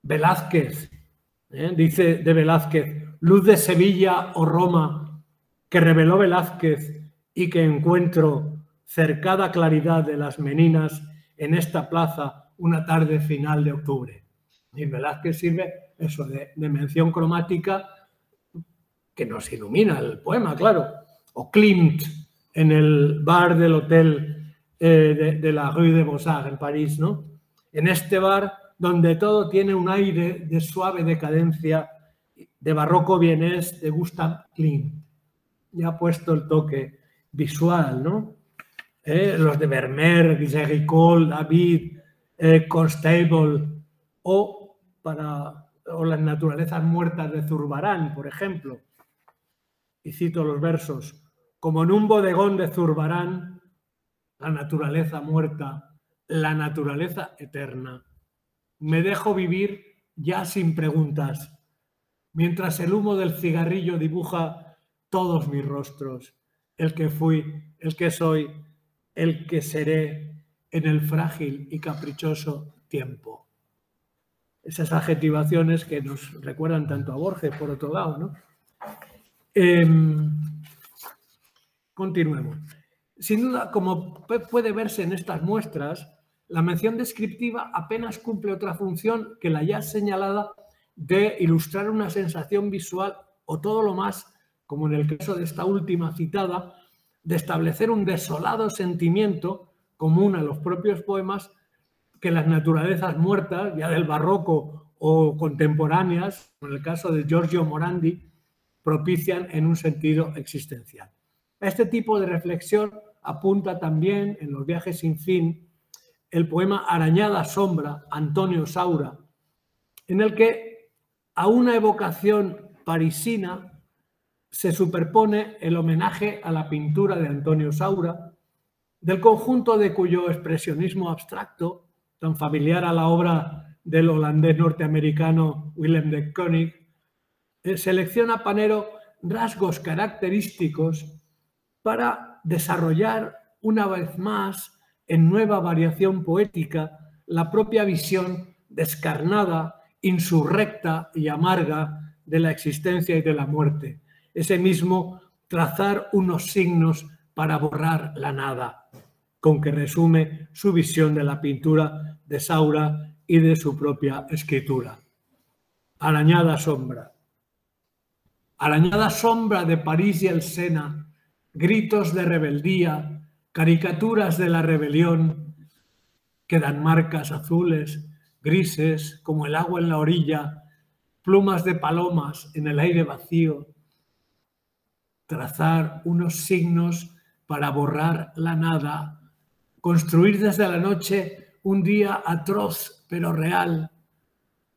Velázquez, dice de Velázquez, luz de Sevilla o Roma, que reveló Velázquez y que encuentro cercada claridad de las meninas en esta plaza una tarde final de octubre. Y Velázquez sirve eso de mención cromática que nos ilumina el poema, claro. O Klimt en el bar del hotel de la Rue de Beaux-Arts en París, ¿no? En este bar donde todo tiene un aire de suave decadencia, de barroco vienés de Gustav Klimt. Y ha puesto el toque visual, ¿no? Los de Vermeer, Géricault, David, Constable o las naturalezas muertas de Zurbarán, por ejemplo. Y cito los versos: como en un bodegón de Zurbarán, la naturaleza muerta, la naturaleza eterna. Me dejo vivir ya sin preguntas, mientras el humo del cigarrillo dibuja todos mis rostros, el que fui, el que soy, el que seré en el frágil y caprichoso tiempo. Esas adjetivaciones que nos recuerdan tanto a Borges, por otro lado, ¿no? Continuemos. Sin duda, como puede verse en estas muestras, la mención descriptiva apenas cumple otra función que la ya señalada de ilustrar una sensación visual o todo lo más, como en el caso de esta última citada, de establecer un desolado sentimiento común a los propios poemas que las naturalezas muertas, ya del barroco o contemporáneas, en el caso de Giorgio Morandi, propician en un sentido existencial. A este tipo de reflexión apunta también en Los viajes sin fin el poema Arañada sombra, Antonio Saura, en el que a una evocación parisina se superpone el homenaje a la pintura de Antonio Saura, del conjunto de cuyo expresionismo abstracto, tan familiar a la obra del holandés norteamericano Willem de Kooning, selecciona Panero rasgos característicos para desarrollar una vez más en nueva variación poética la propia visión descarnada, insurrecta y amarga de la existencia y de la muerte. Ese mismo trazar unos signos para borrar la nada, con que resume su visión de la pintura de Saura y de su propia escritura. Arañada sombra. Arañada sombra de París y el Sena, gritos de rebeldía, caricaturas de la rebelión, quedan marcas azules, grises, como el agua en la orilla, plumas de palomas en el aire vacío. Trazar unos signos para borrar la nada, construir desde la noche un día atroz pero real,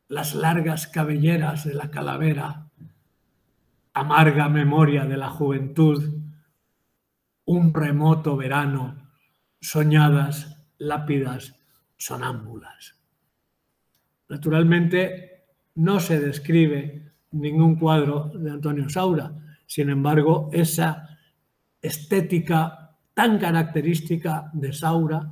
las largas cabelleras de la calavera, amarga memoria de la juventud, un remoto verano, soñadas lápidas sonámbulas. Naturalmente no se describe ningún cuadro de Antonio Saura, sin embargo esa estética tan característica de Saura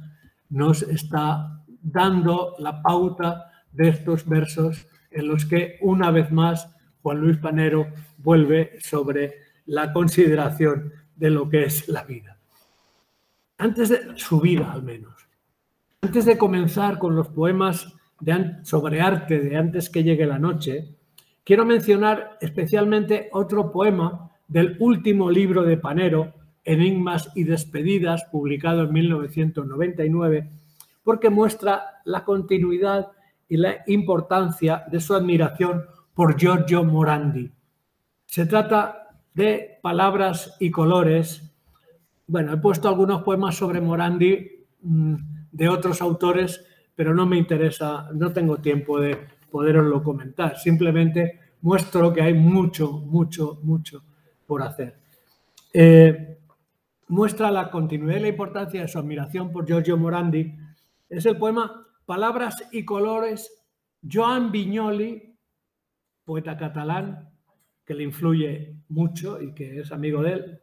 nos está dando la pauta de estos versos en los que una vez más Juan Luis Panero vuelve sobre la consideración de lo que es la vida. Antes de su vida, al menos. Antes de comenzar con los poemas sobre arte de Antes que llegue la noche, quiero mencionar especialmente otro poema del último libro de Panero, Enigmas y despedidas, publicado en 1999, porque muestra la continuidad y la importancia de su admiración por Giorgio Morandi. Se trata de Palabras y colores. Bueno, he puesto algunos poemas sobre Morandi de otros autores, pero no me interesa, no tengo tiempo de poderoslo comentar. Simplemente muestro que hay mucho por hacer. Muestra la continuidad y la importancia de su admiración por Giorgio Morandi. Es el poema Palabras y colores, Joan Vinyoli, poeta catalán, que le influye mucho y que es amigo de él,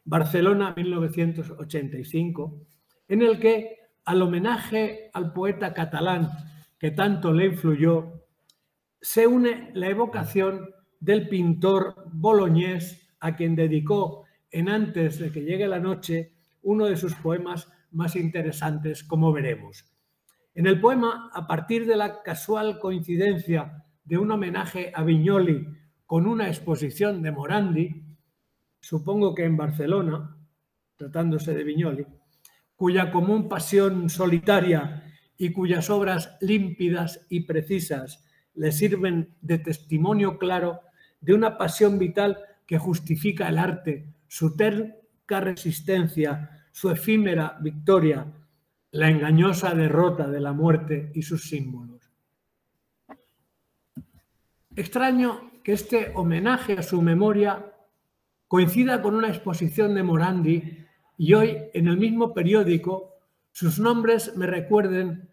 Barcelona, 1985, en el que, al homenaje al poeta catalán que tanto le influyó, se une la evocación del pintor boloñés a quien dedicó en Antes de que llegue la noche uno de sus poemas más interesantes, como veremos. En el poema, a partir de la casual coincidencia de un homenaje a Viñoli con una exposición de Morandi, supongo que en Barcelona, tratándose de Viñoli, cuya común pasión solitaria y cuyas obras límpidas y precisas le sirven de testimonio claro de una pasión vital que justifica el arte, su terca resistencia, su efímera victoria, la engañosa derrota de la muerte y sus símbolos. Extraño que este homenaje a su memoria coincida con una exposición de Morandi y hoy, en el mismo periódico, sus nombres me recuerden,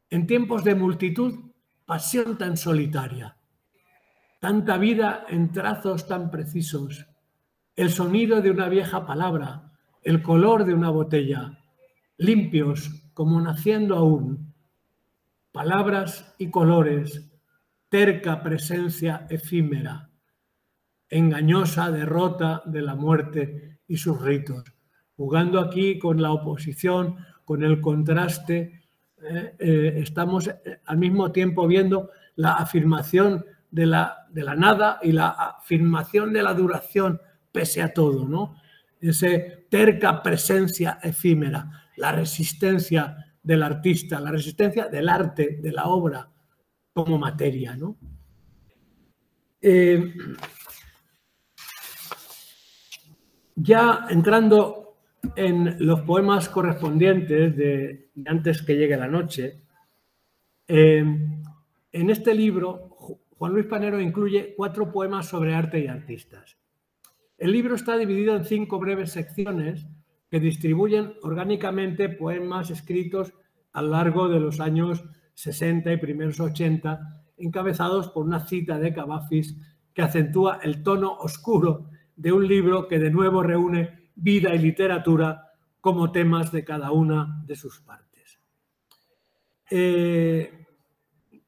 en tiempos de multitud, pasión tan solitaria, tanta vida en trazos tan precisos, el sonido de una vieja palabra, el color de una botella, limpios como naciendo aún, palabras y colores, terca presencia efímera, engañosa derrota de la muerte y sus ritos, jugando aquí con la oposición, con el contraste. Estamos al mismo tiempo viendo la afirmación de la nada y la afirmación de la duración pese a todo, ¿no? Ese terca presencia efímera, la resistencia del artista, la resistencia del arte, de la obra como materia, ¿no? Ya entrando en los poemas correspondientes de Antes que llegue la noche, en este libro Juan Luis Panero incluye 4 poemas sobre arte y artistas. El libro está dividido en 5 breves secciones que distribuyen orgánicamente poemas escritos a lo largo de los años 60 y primeros 80, encabezados por una cita de Cavafis que acentúa el tono oscuro de un libro que de nuevo reúne vida y literatura como temas de cada una de sus partes.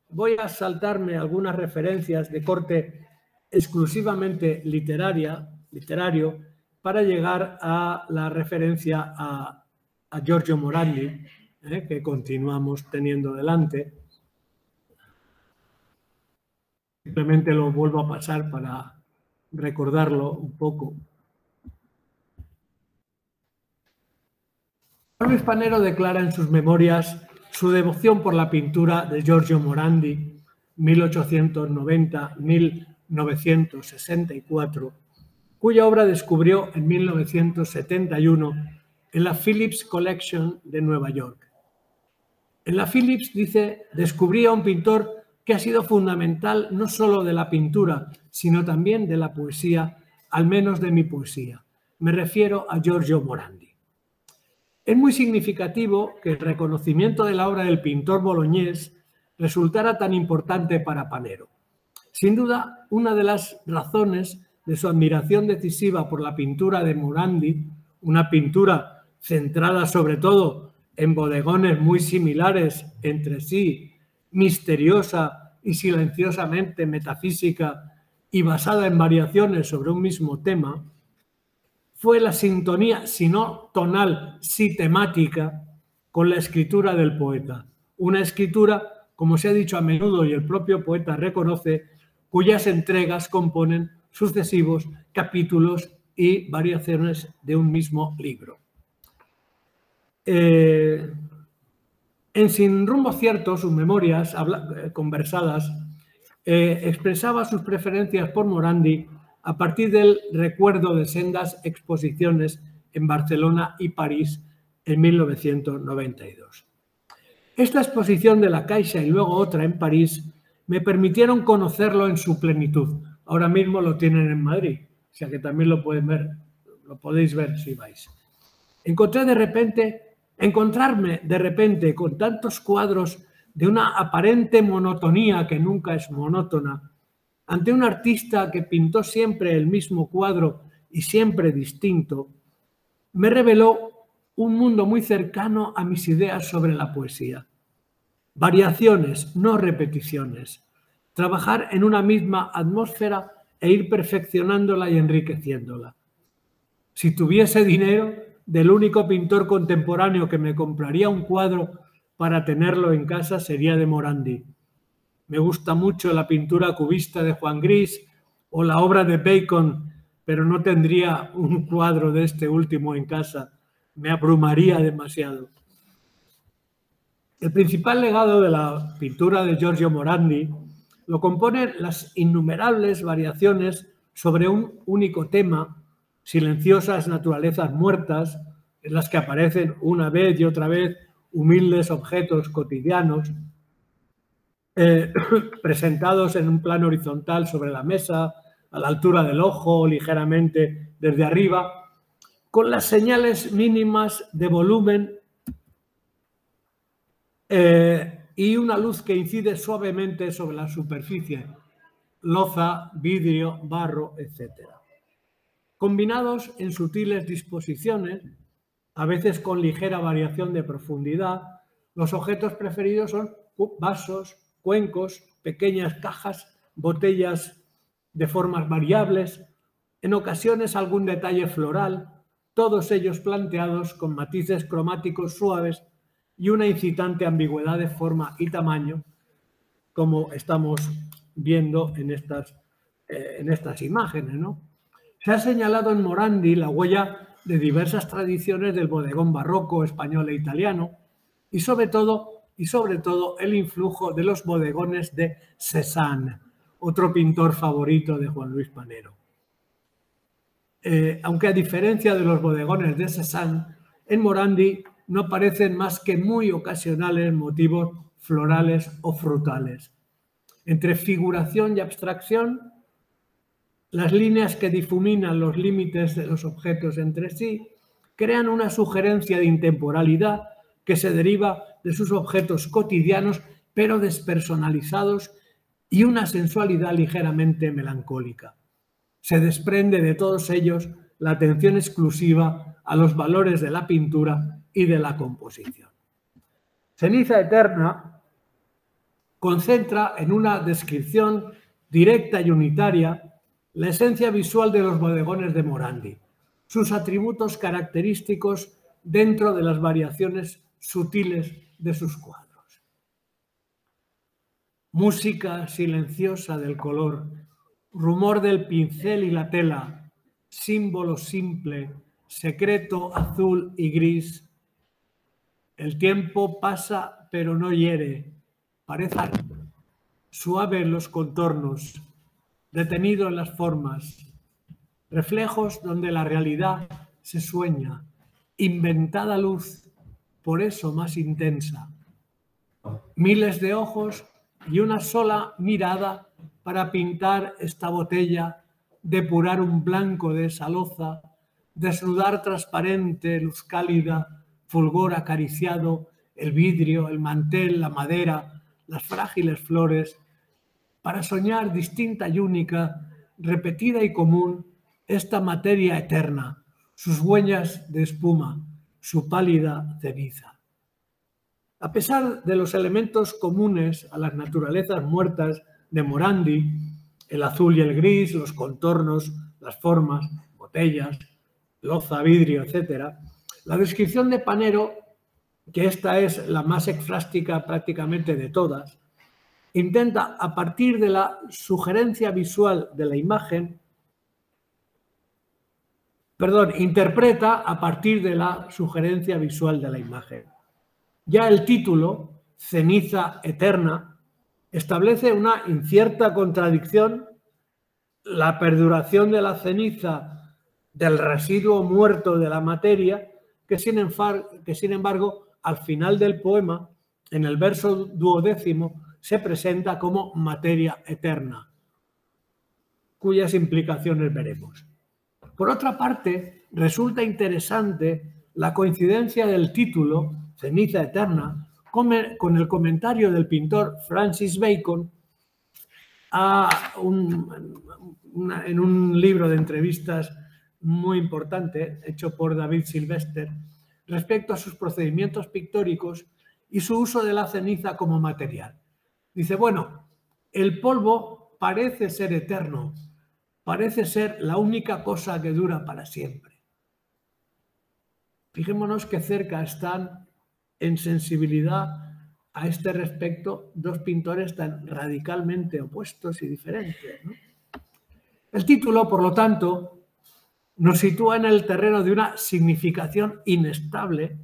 Voy a saltarme algunas referencias de corte exclusivamente literario para llegar a la referencia a Giorgio Morandi, que continuamos teniendo delante. Simplemente lo vuelvo a pasar para recordarlo un poco. Juan Luis Panero declara en sus memorias su devoción por la pintura de Giorgio Morandi, 1890-1964, cuya obra descubrió en 1971 en la Phillips Collection de Nueva York. En la Phillips, dice, descubrí a un pintor que ha sido fundamental no solo de la pintura, sino también de la poesía, al menos de mi poesía. Me refiero a Giorgio Morandi. Es muy significativo que el reconocimiento de la obra del pintor boloñés resultara tan importante para Panero. Sin duda, una de las razones de su admiración decisiva por la pintura de Morandi, una pintura centrada sobre todo en bodegones muy similares entre sí, misteriosa y silenciosamente metafísica y basada en variaciones sobre un mismo tema, fue la sintonía, si no tonal, sí temática, con la escritura del poeta. Una escritura, como se ha dicho a menudo y el propio poeta reconoce, cuyas entregas componen sucesivos capítulos y variaciones de un mismo libro. En Sin rumbo cierto, sus memorias conversadas, expresaba sus preferencias por Morandi a partir del recuerdo de sendas exposiciones en Barcelona y París en 1992. Esta exposición de la Caixa y luego otra en París me permitieron conocerlo en su plenitud. Ahora mismo lo tienen en Madrid, o sea que también lo pueden ver, lo podéis ver si vais. Encontrarme de repente con tantos cuadros de una aparente monotonía que nunca es monótona, ante un artista que pintó siempre el mismo cuadro y siempre distinto, me reveló un mundo muy cercano a mis ideas sobre la poesía. Variaciones, no repeticiones. Trabajar en una misma atmósfera e ir perfeccionándola y enriqueciéndola. Si tuviese dinero, del único pintor contemporáneo que me compraría un cuadro para tenerlo en casa sería de Morandi. Me gusta mucho la pintura cubista de Juan Gris o la obra de Bacon, pero no tendría un cuadro de este último en casa. Me abrumaría demasiado. El principal legado de la pintura de Giorgio Morandi lo componen las innumerables variaciones sobre un único tema, silenciosas naturalezas muertas, en las que aparecen una vez y otra vez humildes objetos cotidianos, presentados en un plano horizontal sobre la mesa, a la altura del ojo, ligeramente desde arriba, con las señales mínimas de volumen y una luz que incide suavemente sobre la superficie, loza, vidrio, barro, etc. Combinados en sutiles disposiciones, a veces con ligera variación de profundidad, los objetos preferidos son vasos, cuencos, pequeñas cajas, botellas de formas variables, en ocasiones algún detalle floral, todos ellos planteados con matices cromáticos suaves y una incitante ambigüedad de forma y tamaño, como estamos viendo en estas imágenes, ¿no? Se ha señalado en Morandi la huella de diversas tradiciones del bodegón barroco español e italiano y sobre todo el influjo de los bodegones de Cézanne, otro pintor favorito de Juan Luis Panero. Aunque a diferencia de los bodegones de Cézanne, en Morandi no aparecen más que muy ocasionales motivos florales o frutales. Entre figuración y abstracción, las líneas que difuminan los límites de los objetos entre sí crean una sugerencia de intemporalidad que se deriva de sus objetos cotidianos, pero despersonalizados, y una sensualidad ligeramente melancólica. Se desprende de todos ellos la atención exclusiva a los valores de la pintura y de la composición. Ceniza Eterna concentra en una descripción directa y unitaria la esencia visual de los bodegones de Morandi, sus atributos característicos dentro de las variaciones sutiles de sus cuadros. Música silenciosa del color, rumor del pincel y la tela, símbolo simple, secreto azul y gris. El tiempo pasa pero no hiere, parece suave en los contornos, detenido en las formas, reflejos donde la realidad se sueña, inventada luz, por eso más intensa. Miles de ojos y una sola mirada para pintar esta botella, depurar un blanco de esa loza, desnudar transparente, luz cálida, fulgor acariciado, el vidrio, el mantel, la madera, las frágiles flores, para soñar distinta y única, repetida y común, esta materia eterna, sus huellas de espuma, su pálida ceniza. A pesar de los elementos comunes a las naturalezas muertas de Morandi, el azul y el gris, los contornos, las formas, botellas, loza, vidrio, etc., la descripción de Panero, que esta es la más ekphrástica prácticamente de todas, intenta, a partir de la sugerencia visual de la imagen, interpreta a partir de la sugerencia visual de la imagen. Ya el título, Ceniza Eterna, establece una incierta contradicción, la perduración de la ceniza del residuo muerto de la materia, que sin embargo, al final del poema, en el verso 12º, se presenta como materia eterna, cuyas implicaciones veremos. Por otra parte, resulta interesante la coincidencia del título, Ceniza Eterna, con el comentario del pintor Francis Bacon en un libro de entrevistas muy importante, hecho por David Sylvester, respecto a sus procedimientos pictóricos y su uso de la ceniza como material. Dice, bueno, el polvo parece ser eterno, parece ser la única cosa que dura para siempre. Fijémonos que cerca están en sensibilidad a este respecto dos pintores tan radicalmente opuestos y diferentes, ¿no? El título, por lo tanto, nos sitúa en el terreno de una significación inestable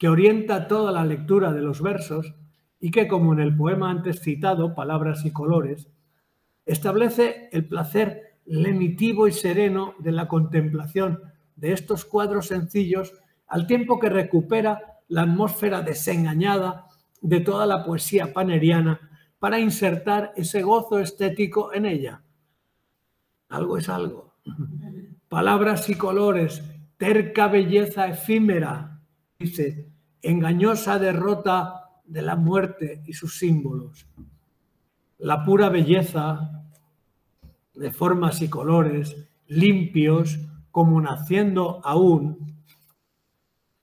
que orienta toda la lectura de los versos y que, como en el poema antes citado, Palabras y colores, establece el placer lenitivo y sereno de la contemplación de estos cuadros sencillos, al tiempo que recupera la atmósfera desengañada de toda la poesía paneriana para insertar ese gozo estético en ella. Algo es algo. Palabras y colores, terca belleza efímera, dice, engañosa derrota de la muerte y sus símbolos. La pura belleza de formas y colores, limpios, como naciendo aún,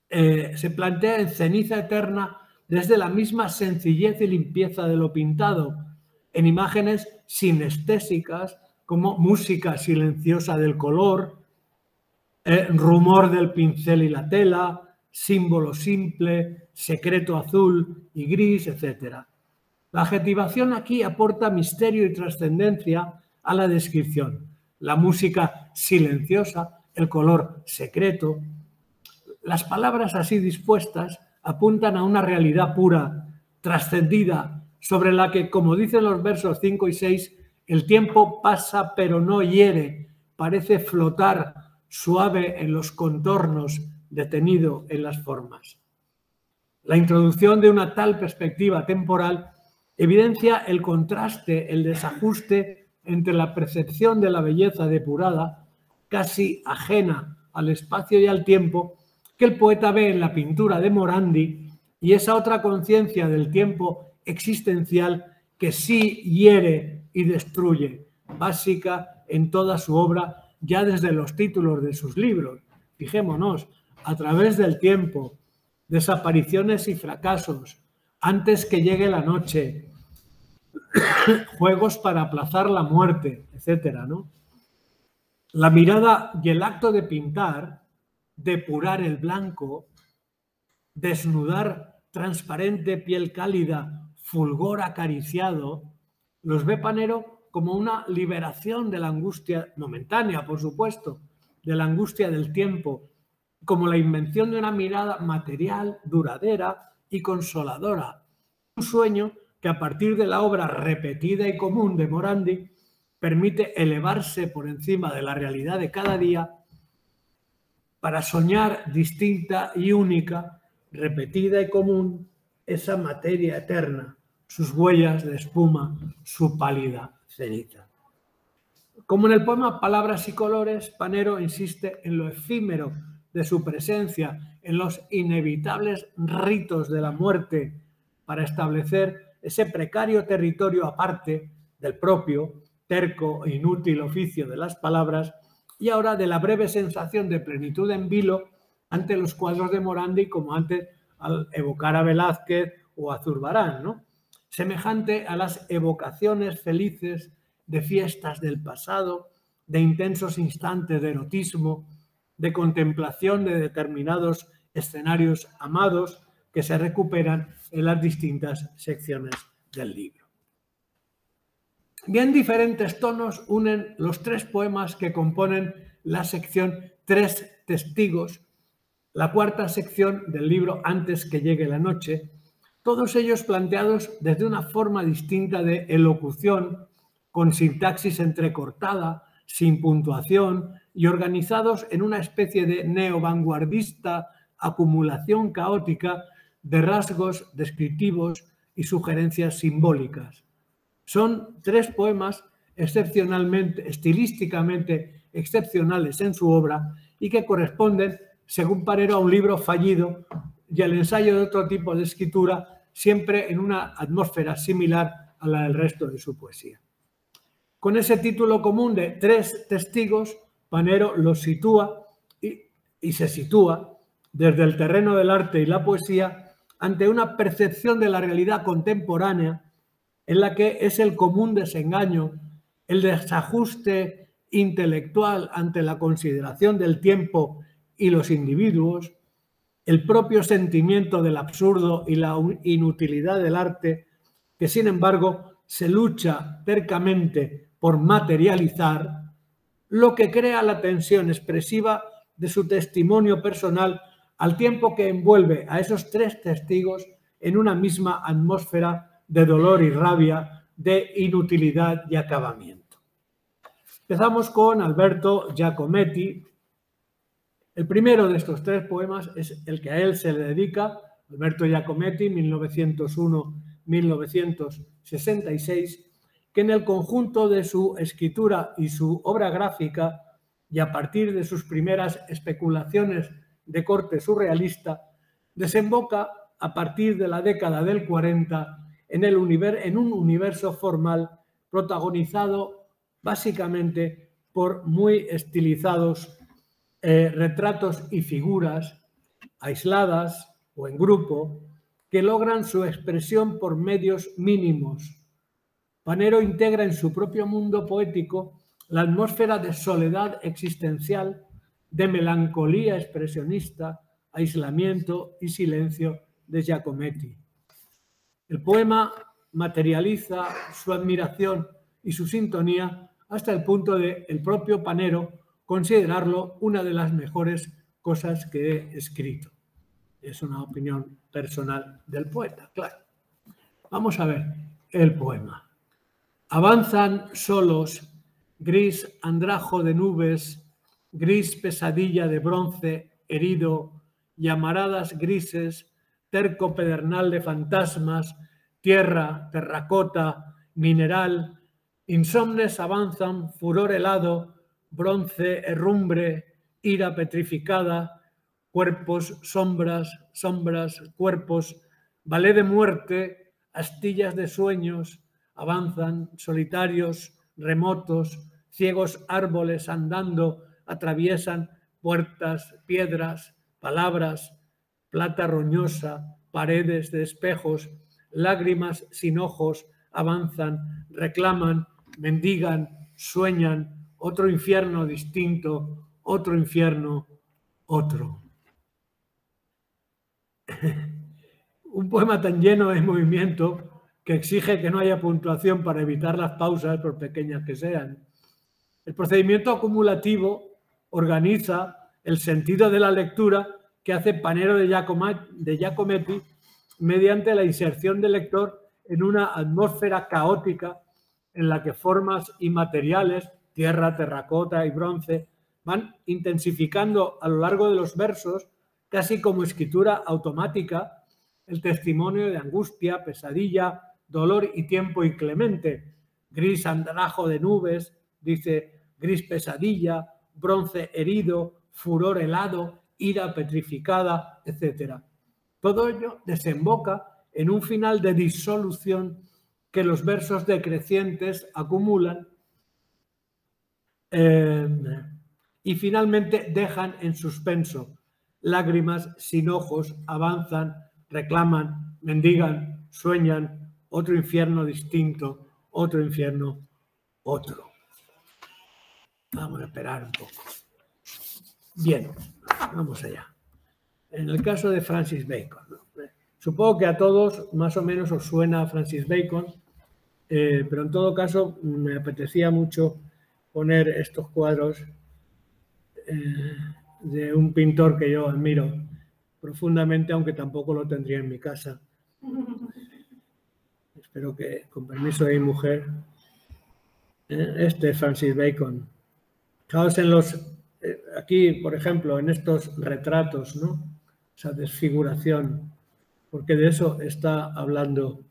se plantea en ceniza eterna desde la misma sencillez y limpieza de lo pintado, en imágenes sinestésicas como música silenciosa del color, rumor del pincel y la tela, símbolo simple, secreto azul y gris, etc. La adjetivación aquí aporta misterio y trascendencia a la descripción. La música silenciosa, el color secreto. Las palabras así dispuestas apuntan a una realidad pura, trascendida, sobre la que, como dicen los versos 5 y 6, el tiempo pasa pero no hiere, parece flotar suave en los contornos, detenido en las formas. La introducción de una tal perspectiva temporal evidencia el contraste, el desajuste entre la percepción de la belleza depurada, casi ajena al espacio y al tiempo, que el poeta ve en la pintura de Morandi, y esa otra conciencia del tiempo existencial que sí hiere y destruye, básica en toda su obra, ya desde los títulos de sus libros. Fijémonos, a través del tiempo, desapariciones y fracasos, antes que llegue la noche, juegos para aplazar la muerte, etcétera, ¿no? La mirada y el acto de pintar, depurar el blanco, desnudar transparente piel cálida, fulgor acariciado, los ve Panero como una liberación de la angustia momentánea, por supuesto, de la angustia del tiempo, como la invención de una mirada material, duradera y consoladora. Un sueño que a partir de la obra repetida y común de Morandi permite elevarse por encima de la realidad de cada día para soñar distinta y única, repetida y común, esa materia eterna, sus huellas de espuma, su pálida ceniza. Como en el poema Palabras y colores, Panero insiste en lo efímero de su presencia, en los inevitables ritos de la muerte, para establecer ese precario territorio aparte del propio, terco e inútil oficio de las palabras, y ahora de la breve sensación de plenitud en vilo ante los cuadros de Morandi, como antes al evocar a Velázquez o a Zurbarán, ¿no? Semejante a las evocaciones felices de fiestas del pasado, de intensos instantes de erotismo, de contemplación de determinados escenarios amados que se recuperan en las distintas secciones del libro. Bien diferentes tonos unen los tres poemas que componen la sección Tres testigos, la cuarta sección del libro Antes que llegue la noche, todos ellos planteados desde una forma distinta de elocución, con sintaxis entrecortada, sin puntuación y organizados en una especie de neovanguardista acumulación caótica de rasgos descriptivos y sugerencias simbólicas. Son tres poemas excepcionalmente, estilísticamente excepcionales en su obra y que corresponden, según Panero, a un libro fallido y al ensayo de otro tipo de escritura, siempre en una atmósfera similar a la del resto de su poesía. Con ese título común de Tres testigos, Panero los sitúa y se sitúa desde el terreno del arte y la poesía ante una percepción de la realidad contemporánea en la que es el común desengaño, el desajuste intelectual ante la consideración del tiempo y los individuos, el propio sentimiento del absurdo y la inutilidad del arte, que sin embargo se lucha tercamente por materializar, lo que crea la tensión expresiva de su testimonio personal, al tiempo que envuelve a esos tres testigos en una misma atmósfera de dolor y rabia, de inutilidad y acabamiento. Empezamos con Alberto Giacometti. El primero de estos tres poemas es el que a él se le dedica, Alberto Giacometti, 1901-1966, que en el conjunto de su escritura y su obra gráfica, y a partir de sus primeras especulaciones de corte surrealista, desemboca a partir de la década del 40 en un universo formal protagonizado básicamente por muy estilizados retratos y figuras aisladas o en grupo que logran su expresión por medios mínimos. Panero integra en su propio mundo poético la atmósfera de soledad existencial, de melancolía expresionista, aislamiento y silencio de Giacometti. El poema materializa su admiración y su sintonía hasta el punto de el propio Panero considerarlo una de las mejores cosas que he escrito. Es una opinión personal del poeta, claro. Vamos a ver el poema. Avanzan solos, gris andrajo de nubes, gris pesadilla de bronce herido, llamaradas grises, terco pedernal de fantasmas, tierra, terracota, mineral, insomnes avanzan, furor helado, bronce, herrumbre, ira petrificada, cuerpos, sombras, sombras, cuerpos, ballet de muerte, astillas de sueños, avanzan solitarios, remotos, ciegos árboles andando, atraviesan puertas, piedras, palabras, plata roñosa, paredes de espejos, lágrimas sin ojos, avanzan, reclaman, mendigan, sueñan, otro infierno distinto, otro infierno, otro. Un poema tan lleno de movimiento que exige que no haya puntuación para evitar las pausas, por pequeñas que sean. El procedimiento acumulativo organiza el sentido de la lectura que hace Panero de Giacometti mediante la inserción del lector en una atmósfera caótica en la que formas inmateriales, tierra, terracota y bronce, van intensificando a lo largo de los versos, casi como escritura automática, el testimonio de angustia, pesadilla, dolor y tiempo inclemente. Gris andrajo de nubes, dice gris pesadilla, bronce herido, furor helado, ira petrificada, etc. Todo ello desemboca en un final de disolución que los versos decrecientes acumulan y finalmente dejan en suspenso. Lágrimas sin ojos avanzan, reclaman, mendigan, sueñan, otro infierno distinto, otro infierno, otro. Vamos a esperar un poco. Bien, vamos allá. En el caso de Francis Bacon, ¿no? Supongo que a todos más o menos os suena Francis Bacon, pero en todo caso me apetecía mucho poner estos cuadros de un pintor que yo admiro profundamente, aunque tampoco lo tendría en mi casa. Espero que, con permiso de mi mujer, este es Francis Bacon. Fijaos en los, aquí, por ejemplo, en estos retratos, ¿no? Esa desfiguración, porque de eso está hablando.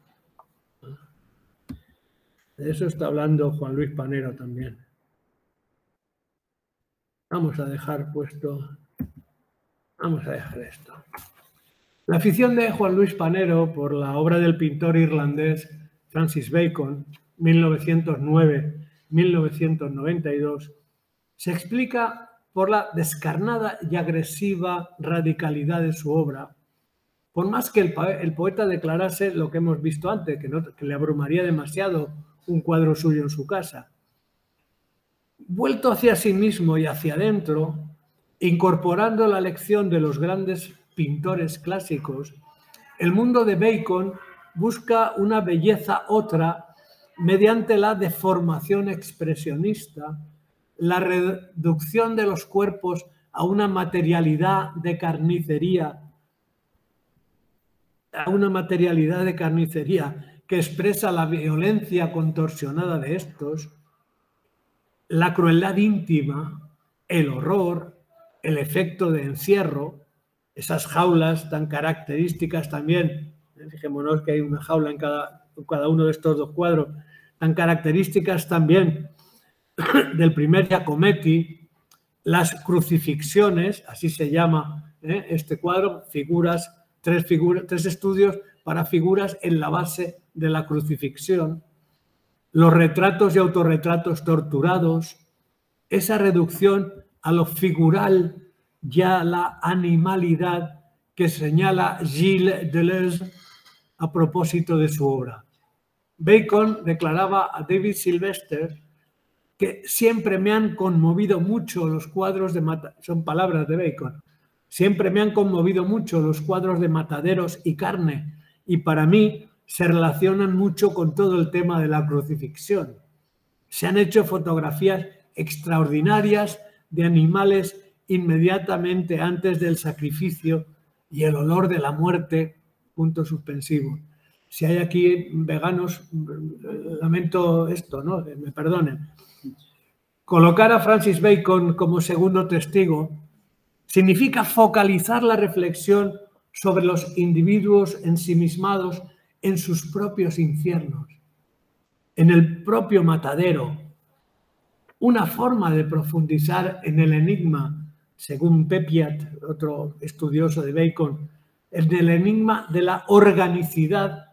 De eso está hablando Juan Luis Panero también. Vamos a dejar puesto. Vamos a dejar esto. La afición de Juan Luis Panero por la obra del pintor irlandés Francis Bacon, 1909-1992, se explica por la descarnada y agresiva radicalidad de su obra, Por más que el poeta declarase lo que hemos visto antes, que le abrumaría demasiado un cuadro suyo en su casa. Vuelto hacia sí mismo y hacia adentro, incorporando la lección de los grandes pintores clásicos, el mundo de Bacon busca una belleza otra mediante la deformación expresionista, la reducción de los cuerpos a una materialidad de carnicería, que expresa la violencia contorsionada de estos, la crueldad íntima, el horror, el efecto de encierro, esas jaulas tan características también, fijémonos que hay una jaula en cada uno de estos dos cuadros, tan características también del primer Giacometti, las crucifixiones, así se llama este cuadro, tres estudios para figuras en la base de la crucifixión, los retratos y autorretratos torturados, esa reducción a lo figural, ya la animalidad que señala Gilles Deleuze a propósito de su obra. Bacon declaraba a David Sylvester que siempre me han conmovido mucho los cuadros de son palabras de Bacon, siempre me han conmovido mucho los cuadros de mataderos y carne, y para mí se relacionan mucho con todo el tema de la crucifixión. Se han hecho fotografías extraordinarias de animales inmediatamente antes del sacrificio y el olor de la muerte, punto suspensivo. Si hay aquí veganos, lamento esto, ¿no? Me perdonen. Colocar a Francis Bacon como segundo testigo significa focalizar la reflexión sobre los individuos ensimismados en sus propios infiernos, en el propio matadero. Una forma de profundizar en el enigma, según Pepiat, otro estudioso de Bacon, en el enigma de la organicidad,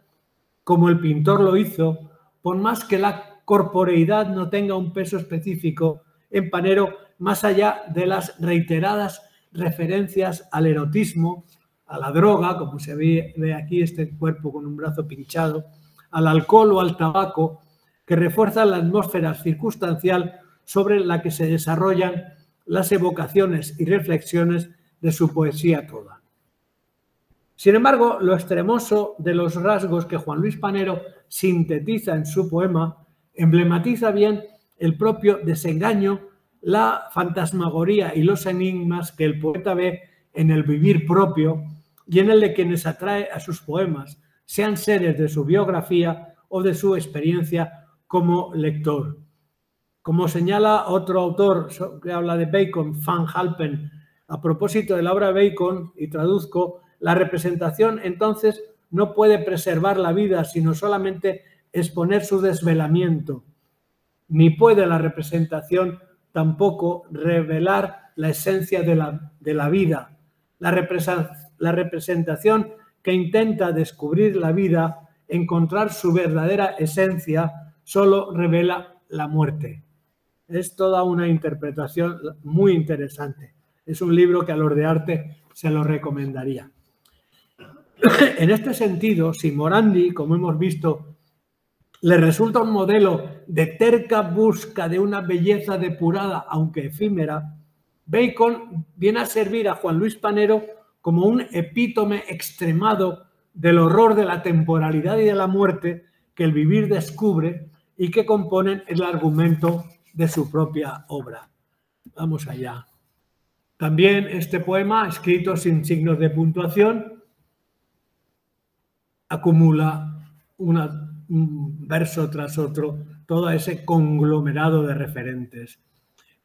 como el pintor lo hizo, por más que la corporeidad no tenga un peso específico en Panero, más allá de las reiteradas referencias al erotismo, a la droga, como se ve aquí este cuerpo con un brazo pinchado, al alcohol o al tabaco, que refuerzan la atmósfera circunstancial sobre la que se desarrollan las evocaciones y reflexiones de su poesía toda. Sin embargo, lo extremoso de los rasgos que Juan Luis Panero sintetiza en su poema emblematiza bien el propio desengaño, la fantasmagoría y los enigmas que el poeta ve en el vivir propio y en el de quienes atrae a sus poemas, sean seres de su biografía o de su experiencia como lector. Como señala otro autor que habla de Bacon, Van Halpen, a propósito de la obra de Bacon, y traduzco, la representación entonces no puede preservar la vida, sino solamente exponer su desvelamiento. Ni puede la representación tampoco revelar la esencia de la vida. La representación que intenta descubrir la vida, encontrar su verdadera esencia, solo revela la muerte. Es toda una interpretación muy interesante. Es un libro que a los de arte se lo recomendaría. En este sentido, si Morandi, como hemos visto, le resulta un modelo de terca busca de una belleza depurada, aunque efímera, Bacon viene a servir a Juan Luis Panero como un epítome extremado del horror de la temporalidad y de la muerte que el vivir descubre y que componen el argumento de su propia obra. Vamos allá. También este poema, escrito sin signos de puntuación, acumula un verso tras otro, todo ese conglomerado de referentes.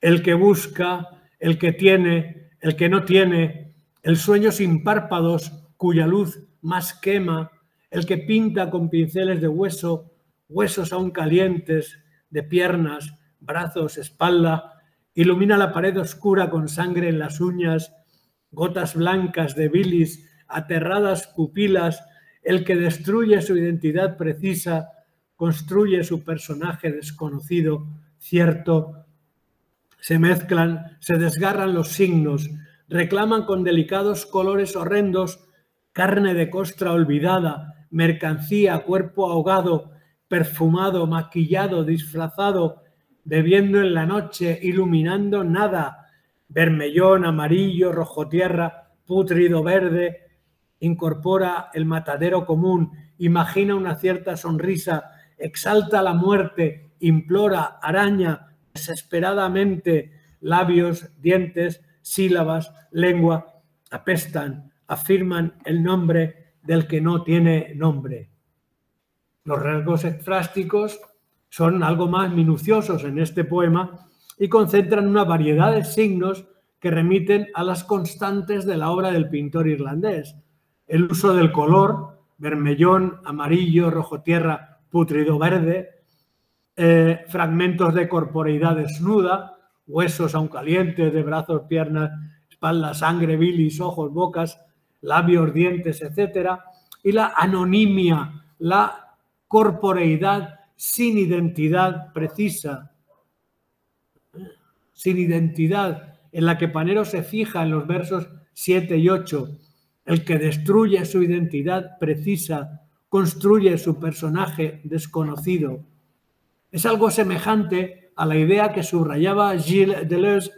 El que busca, el que tiene, el que no tiene, el sueño sin párpados cuya luz más quema, el que pinta con pinceles de hueso, huesos aún calientes, de piernas, brazos, espalda, ilumina la pared oscura con sangre en las uñas, gotas blancas de bilis, aterradas pupilas, el que destruye su identidad precisa, construye su personaje desconocido, cierto, se mezclan, se desgarran los signos, reclaman con delicados colores horrendos carne de costra olvidada, mercancía, cuerpo ahogado, perfumado, maquillado, disfrazado, bebiendo en la noche, iluminando nada, bermellón, amarillo, rojo tierra, pútrido verde, incorpora el matadero común, imagina una cierta sonrisa, exalta la muerte, implora, araña desesperadamente, labios, dientes, sílabas, lengua, apestan, afirman el nombre del que no tiene nombre. Los rasgos ekfrásticos son algo más minuciosos en este poema y concentran una variedad de signos que remiten a las constantes de la obra del pintor irlandés. El uso del color, bermellón, amarillo, rojo tierra, pútrido verde, fragmentos de corporeidad desnuda, huesos aún calientes de brazos, piernas, espalda, sangre, bilis, ojos, bocas, labios, dientes, etc. Y la anonimia, la corporeidad sin identidad precisa, sin identidad, en la que Panero se fija en los versos 7 y 8. El que destruye su identidad precisa, construye su personaje desconocido. Es algo semejante a la idea que subrayaba Gilles Deleuze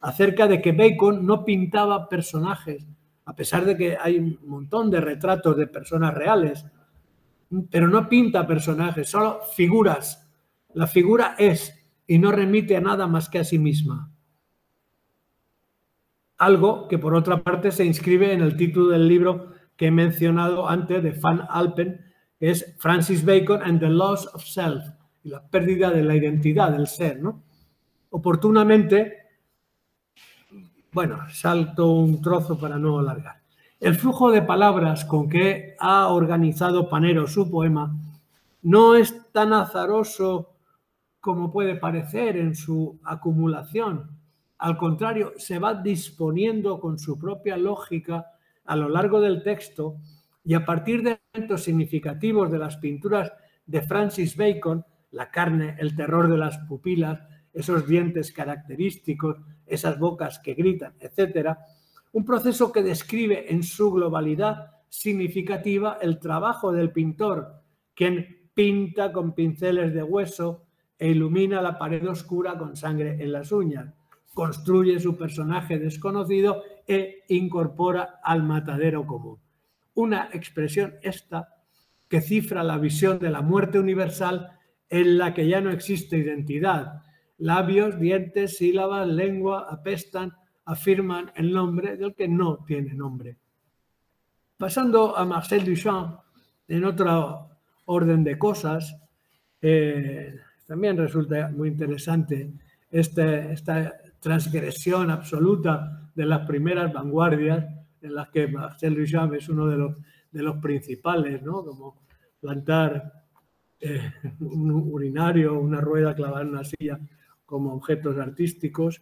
acerca de que Bacon no pintaba personajes, a pesar de que hay un montón de retratos de personas reales, pero no pinta personajes, solo figuras. La figura es y no remite a nada más que a sí misma. Algo que, por otra parte, se inscribe en el título del libro que he mencionado antes de Van Alpen, que es Francis Bacon and the Loss of Self, y la pérdida de la identidad, del ser, ¿no? Oportunamente, bueno, salto un trozo para no alargar. El flujo de palabras con que ha organizado Panero su poema no es tan azaroso como puede parecer en su acumulación. Al contrario, se va disponiendo con su propia lógica a lo largo del texto y a partir de elementos significativos de las pinturas de Francis Bacon, la carne, el terror de las pupilas, esos dientes característicos, esas bocas que gritan, etc. Un proceso que describe en su globalidad significativa el trabajo del pintor, quien pinta con pinceles de hueso e ilumina la pared oscura con sangre en las uñas, construye su personaje desconocido e incorpora al matadero común. Una expresión esta que cifra la visión de la muerte universal en la que ya no existe identidad. Labios, dientes, sílabas, lengua, apestan, afirman el nombre del que no tiene nombre. Pasando a Marcel Duchamp, en otro orden de cosas, también resulta muy interesante esta transgresión absoluta de las primeras vanguardias, en las que Marcel Duchamp es uno de los principales, ¿no? Como plantar un urinario, una rueda clavada en una silla como objetos artísticos,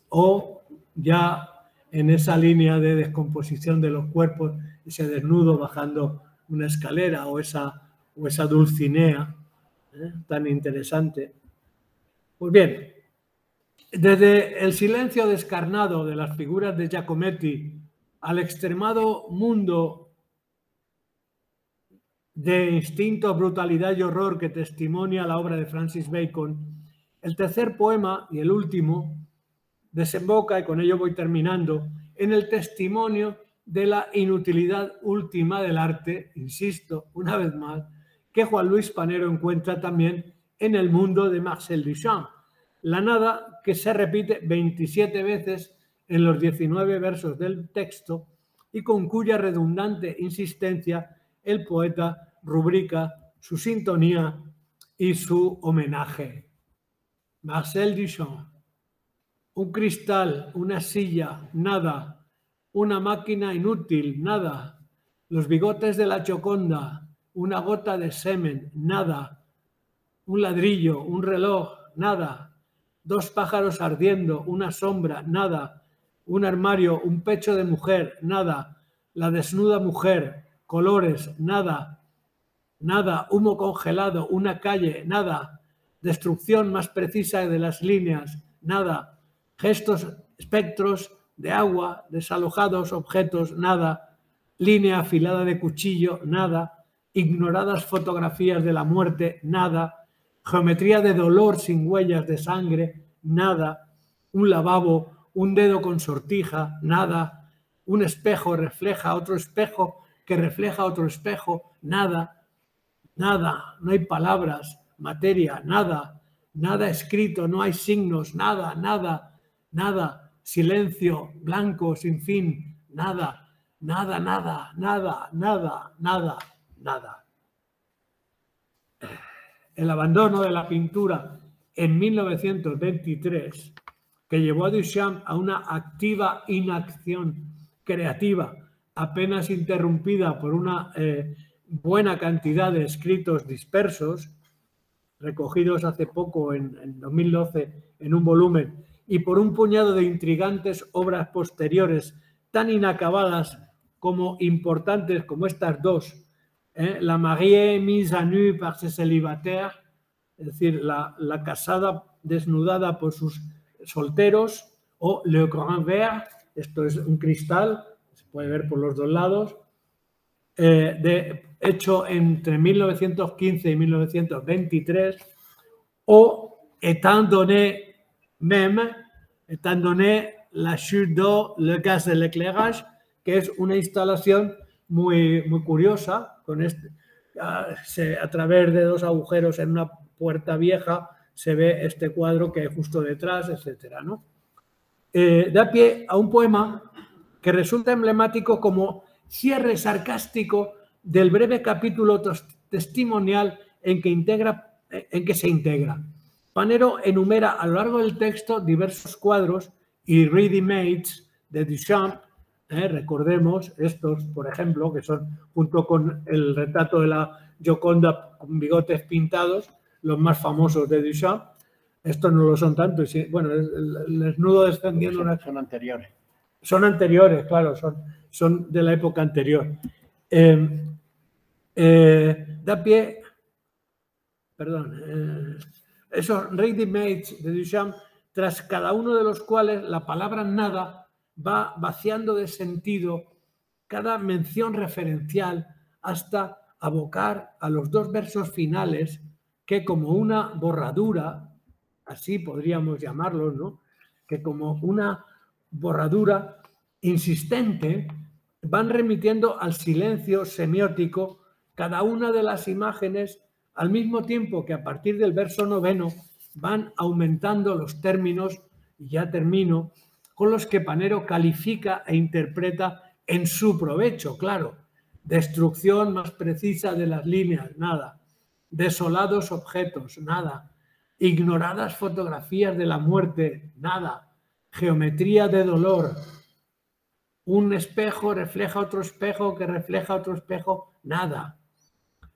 o ya en esa línea de descomposición de los cuerpos, ese desnudo bajando una escalera o esa Dulcinea tan interesante. Pues bien, desde el silencio descarnado de las figuras de Giacometti al extremado mundo de instinto, brutalidad y horror que testimonia la obra de Francis Bacon, el tercer poema y el último desemboca, y con ello voy terminando, en el testimonio de la inutilidad última del arte, insisto, una vez más, que Juan Luis Panero encuentra también en el mundo de Marcel Duchamp. La nada que se repite 27 veces en los 19 versos del texto y con cuya redundante insistencia el poeta rubrica su sintonía y su homenaje. Marcel Duchamp. Un cristal, una silla, nada. Una máquina inútil, nada. Los bigotes de la Gioconda, una gota de semen, nada. Un ladrillo, un reloj, nada. Dos pájaros ardiendo, una sombra, nada. Un armario, un pecho de mujer, nada. La desnuda mujer, colores, nada. Nada, humo congelado, una calle, nada. Destrucción más precisa de las líneas, nada. Gestos, espectros de agua, desalojados objetos, nada. línea afilada de cuchillo, nada, ignoradas fotografías de la muerte, nada, geometría de dolor sin huellas de sangre, nada, un lavabo, un dedo con sortija, nada, un espejo refleja otro espejo que refleja otro espejo, nada, nada, no hay palabras, materia, nada, nada escrito, no hay signos, nada, nada, nada, silencio, blanco, sin fin, nada, nada, nada, nada, nada, nada, nada. El abandono de la pintura en 1923, que llevó a Duchamp a una activa inacción creativa, apenas interrumpida por una buena cantidad de escritos dispersos, recogidos hace poco, en 2012, en un volumen, y por un puñado de intrigantes obras posteriores tan inacabadas como importantes como estas dos, La mariée mise à nu par ses célibataires, es decir, la casada desnudada por sus solteros, o Le Grand Verre, esto es un cristal, se puede ver por los dos lados, hecho entre 1915 y 1923, o Étant donné même, étant donné la chute d'eau, le gaz de l'éclairage, que es una instalación muy curiosa, con a través de dos agujeros en una puerta vieja se ve este cuadro que hay justo detrás, etcétera, ¿no? Da pie a un poema que resulta emblemático como cierre sarcástico del breve capítulo testimonial en que se integra. Panero enumera a lo largo del texto diversos cuadros y ready-mades de Duchamp. Recordemos estos, por ejemplo, que son, junto con el retrato de la Gioconda con bigotes pintados, los más famosos de Duchamp. Estos no lo son tanto. Bueno, el desnudo descendiendo... Son anteriores. Son anteriores, claro, son de la época anterior. Da pie... Perdón. Esos ready-mades de Duchamp, tras cada uno de los cuales la palabra nada va vaciando de sentido cada mención referencial hasta abocar a los dos versos finales que, como una borradura, así podríamos llamarlos, ¿no? Que como una borradura insistente van remitiendo al silencio semiótico cada una de las imágenes, al mismo tiempo que a partir del verso 9 van aumentando los términos, y ya termino, con los que Panero califica e interpreta en su provecho, claro. Destrucción más precisa de las líneas, nada. Desolados objetos, nada. Ignoradas fotografías de la muerte, nada. Geometría de dolor. Un espejo refleja otro espejo que refleja otro espejo, nada.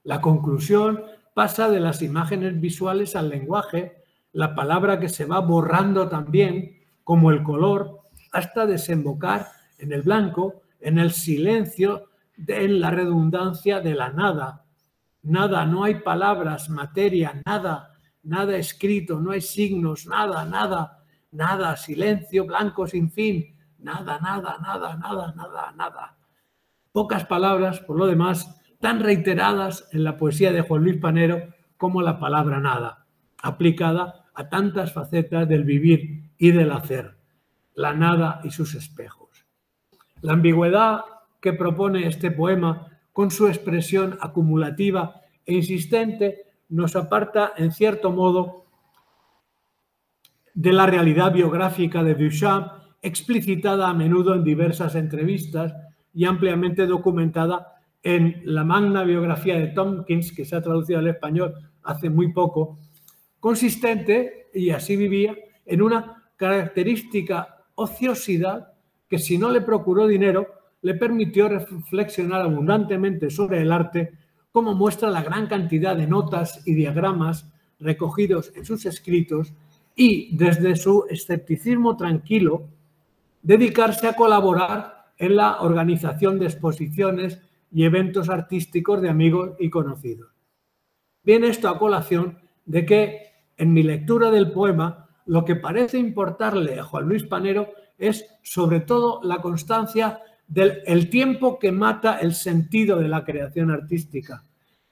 La conclusión pasa de las imágenes visuales al lenguaje, la palabra que se va borrando también, como el color, hasta desembocar en el blanco, en el silencio, en la redundancia de la nada. Nada, no hay palabras, materia, nada, nada escrito, no hay signos, nada, nada, nada, silencio, blanco sin fin, nada, nada, nada, nada, nada, nada. Pocas palabras, por lo demás, tan reiteradas en la poesía de Juan Luis Panero como la palabra nada, aplicada a tantas facetas del vivir y del hacer, la nada y sus espejos. La ambigüedad que propone este poema, con su expresión acumulativa e insistente, nos aparta, en cierto modo, de la realidad biográfica de Duchamp, explicitada a menudo en diversas entrevistas y ampliamente documentada en la magna biografía de Tomkins, que se ha traducido al español hace muy poco, consistente, y así vivía, en una característica ociosidad que, si no le procuró dinero, le permitió reflexionar abundantemente sobre el arte, como muestra la gran cantidad de notas y diagramas recogidos en sus escritos, y, desde su escepticismo tranquilo, dedicarse a colaborar en la organización de exposiciones y eventos artísticos de amigos y conocidos. Viene esto a colación de que, en mi lectura del poema, lo que parece importarle a Juan Luis Panero es, sobre todo, la constancia el tiempo que mata el sentido de la creación artística,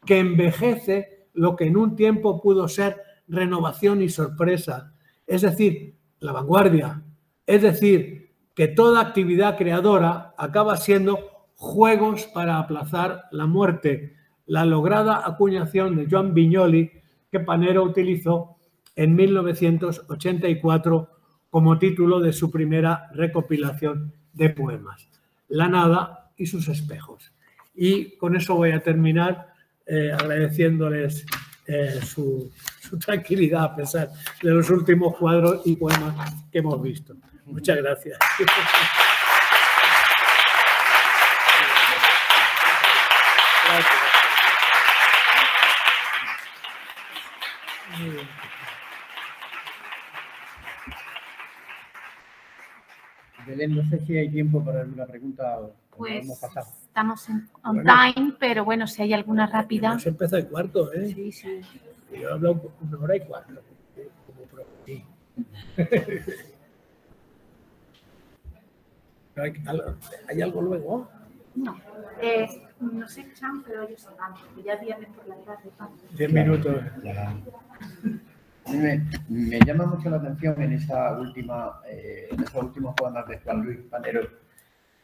que envejece lo que en un tiempo pudo ser renovación y sorpresa, es decir, la vanguardia, es decir, que toda actividad creadora acaba siendo juegos para aplazar la muerte, la lograda acuñación de Joan Vinyoli que Panero utilizó en 1984 como título de su primera recopilación de poemas, La nada y sus espejos. Y con eso voy a terminar agradeciéndoles su tranquilidad a pesar de los últimos cuadros y poemas que hemos visto. Muchas gracias. Muy bien. Belén, no sé si hay tiempo para alguna pregunta o Pues hemos pasado. estamos on time, pero bueno, si hay alguna rápida. Hemos empezado el cuarto, ¿eh? Sí, sí. Yo he hablado 1 hora y 4. Como prometí. ¿Hay algo luego? No. No sé, Chan, pero ellos se van, porque ya viernes por la tarde. 10 minutos. Ya. A mí me llama mucho la atención en esos últimos poemas de Juan Luis Panero,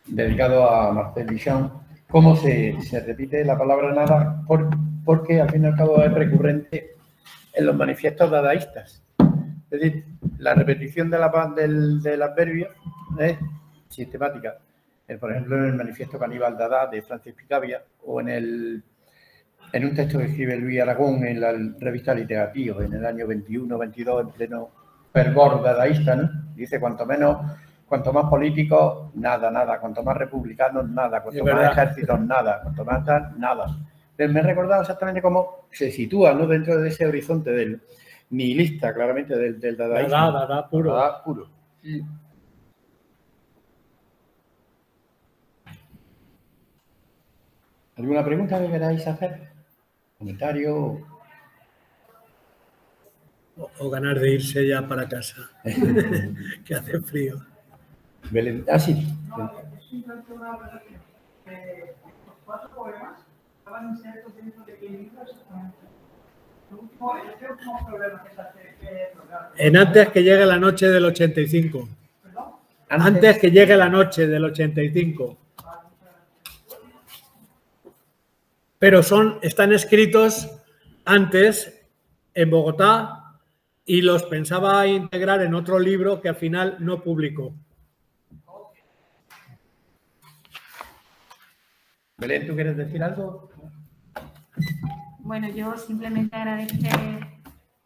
dedicado a Marcel Duchamp, cómo se repite la palabra nada, porque al fin y al cabo es recurrente en los manifiestos dadaístas. Es decir, la repetición del adverbio es sistemática. Por ejemplo, en el manifiesto Caníbal Dada de Francis Picabia o en un texto que escribe Luis Aragón en la revista Literatío en el año 21-22, en pleno fervor dadaísta, ¿no? Dice, cuanto más políticos, nada, cuanto más republicanos, nada, cuanto más ejércitos, nada, cuanto más tal, nada. Pero me he recordado exactamente cómo se sitúa, ¿no?, dentro de ese horizonte del nihilista, claramente, del dadaísmo. Dada puro. Dada puro. ¿Alguna pregunta que queráis hacer? ¿Comentario? O ganar de irse ya para casa, que hace frío. Belén. Ah, sí. Los 4 poemas estaban insertos dentro de qué libros. ¿Qué último problema que se hace? En Antes que llegue la noche del 85. ¿Perdón? Antes que llegue la noche del 85. Pero están escritos antes en Bogotá y los pensaba integrar en otro libro que al final no publicó. Belén, ¿tú quieres decir algo? Bueno, yo simplemente agradecer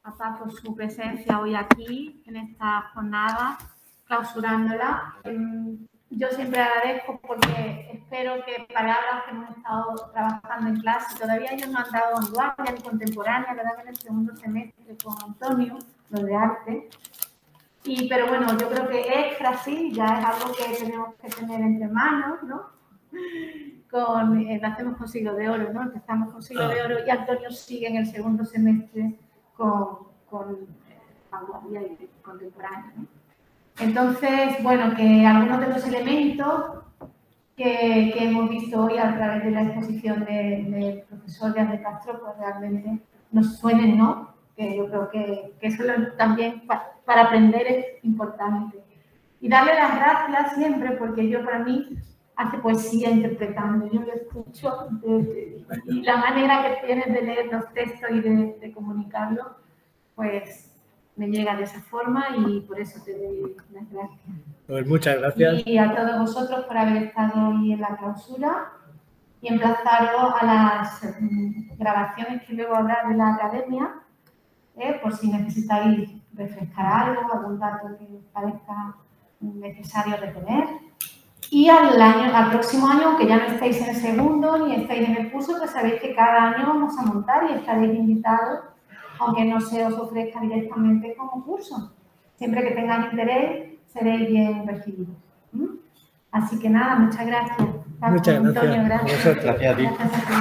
a Paz por su presencia hoy aquí, en esta jornada, clausurándola. Yo siempre agradezco porque espero que palabras que hemos estado trabajando en clase, todavía ellos no han dado vanguardia ni contemporánea, ¿verdad?, que en el segundo semestre con Antonio, lo de arte. Pero bueno, yo creo que extra sí, ya es algo que tenemos que tener entre manos, ¿no? Nacemos con Siglo de Oro, ¿no? Empezamos con Siglo de Oro y Antonio sigue en el segundo semestre con vanguardia y contemporánea, ¿no? Entonces, bueno, que algunos de los elementos que hemos visto hoy a través de la exposición del profesor de Castro, pues realmente nos suenen, ¿no? Que yo creo que eso también para aprender es importante. Y darle las gracias siempre, porque para mí hace poesía interpretando, yo lo escucho y la manera que tienes de leer los textos y de comunicarlo, pues me llega de esa forma y por eso te doy las gracias. Pues muchas gracias. Y a todos vosotros por haber estado hoy en la clausura y emplazaros a las grabaciones que luego habrá de la academia, por si necesitáis refrescar algo, algún dato que os parezca necesario retener. Y al próximo año, aunque ya no estéis en el segundo ni estéis en el curso, pues sabéis que cada año vamos a montar y estaréis invitados, aunque no se os ofrezca directamente como curso. Siempre que tengáis interés, seréis bien recibidos. Así que nada, muchas gracias. Muchas gracias. Antonio, gracias. Gracias a ti. Gracias a ti.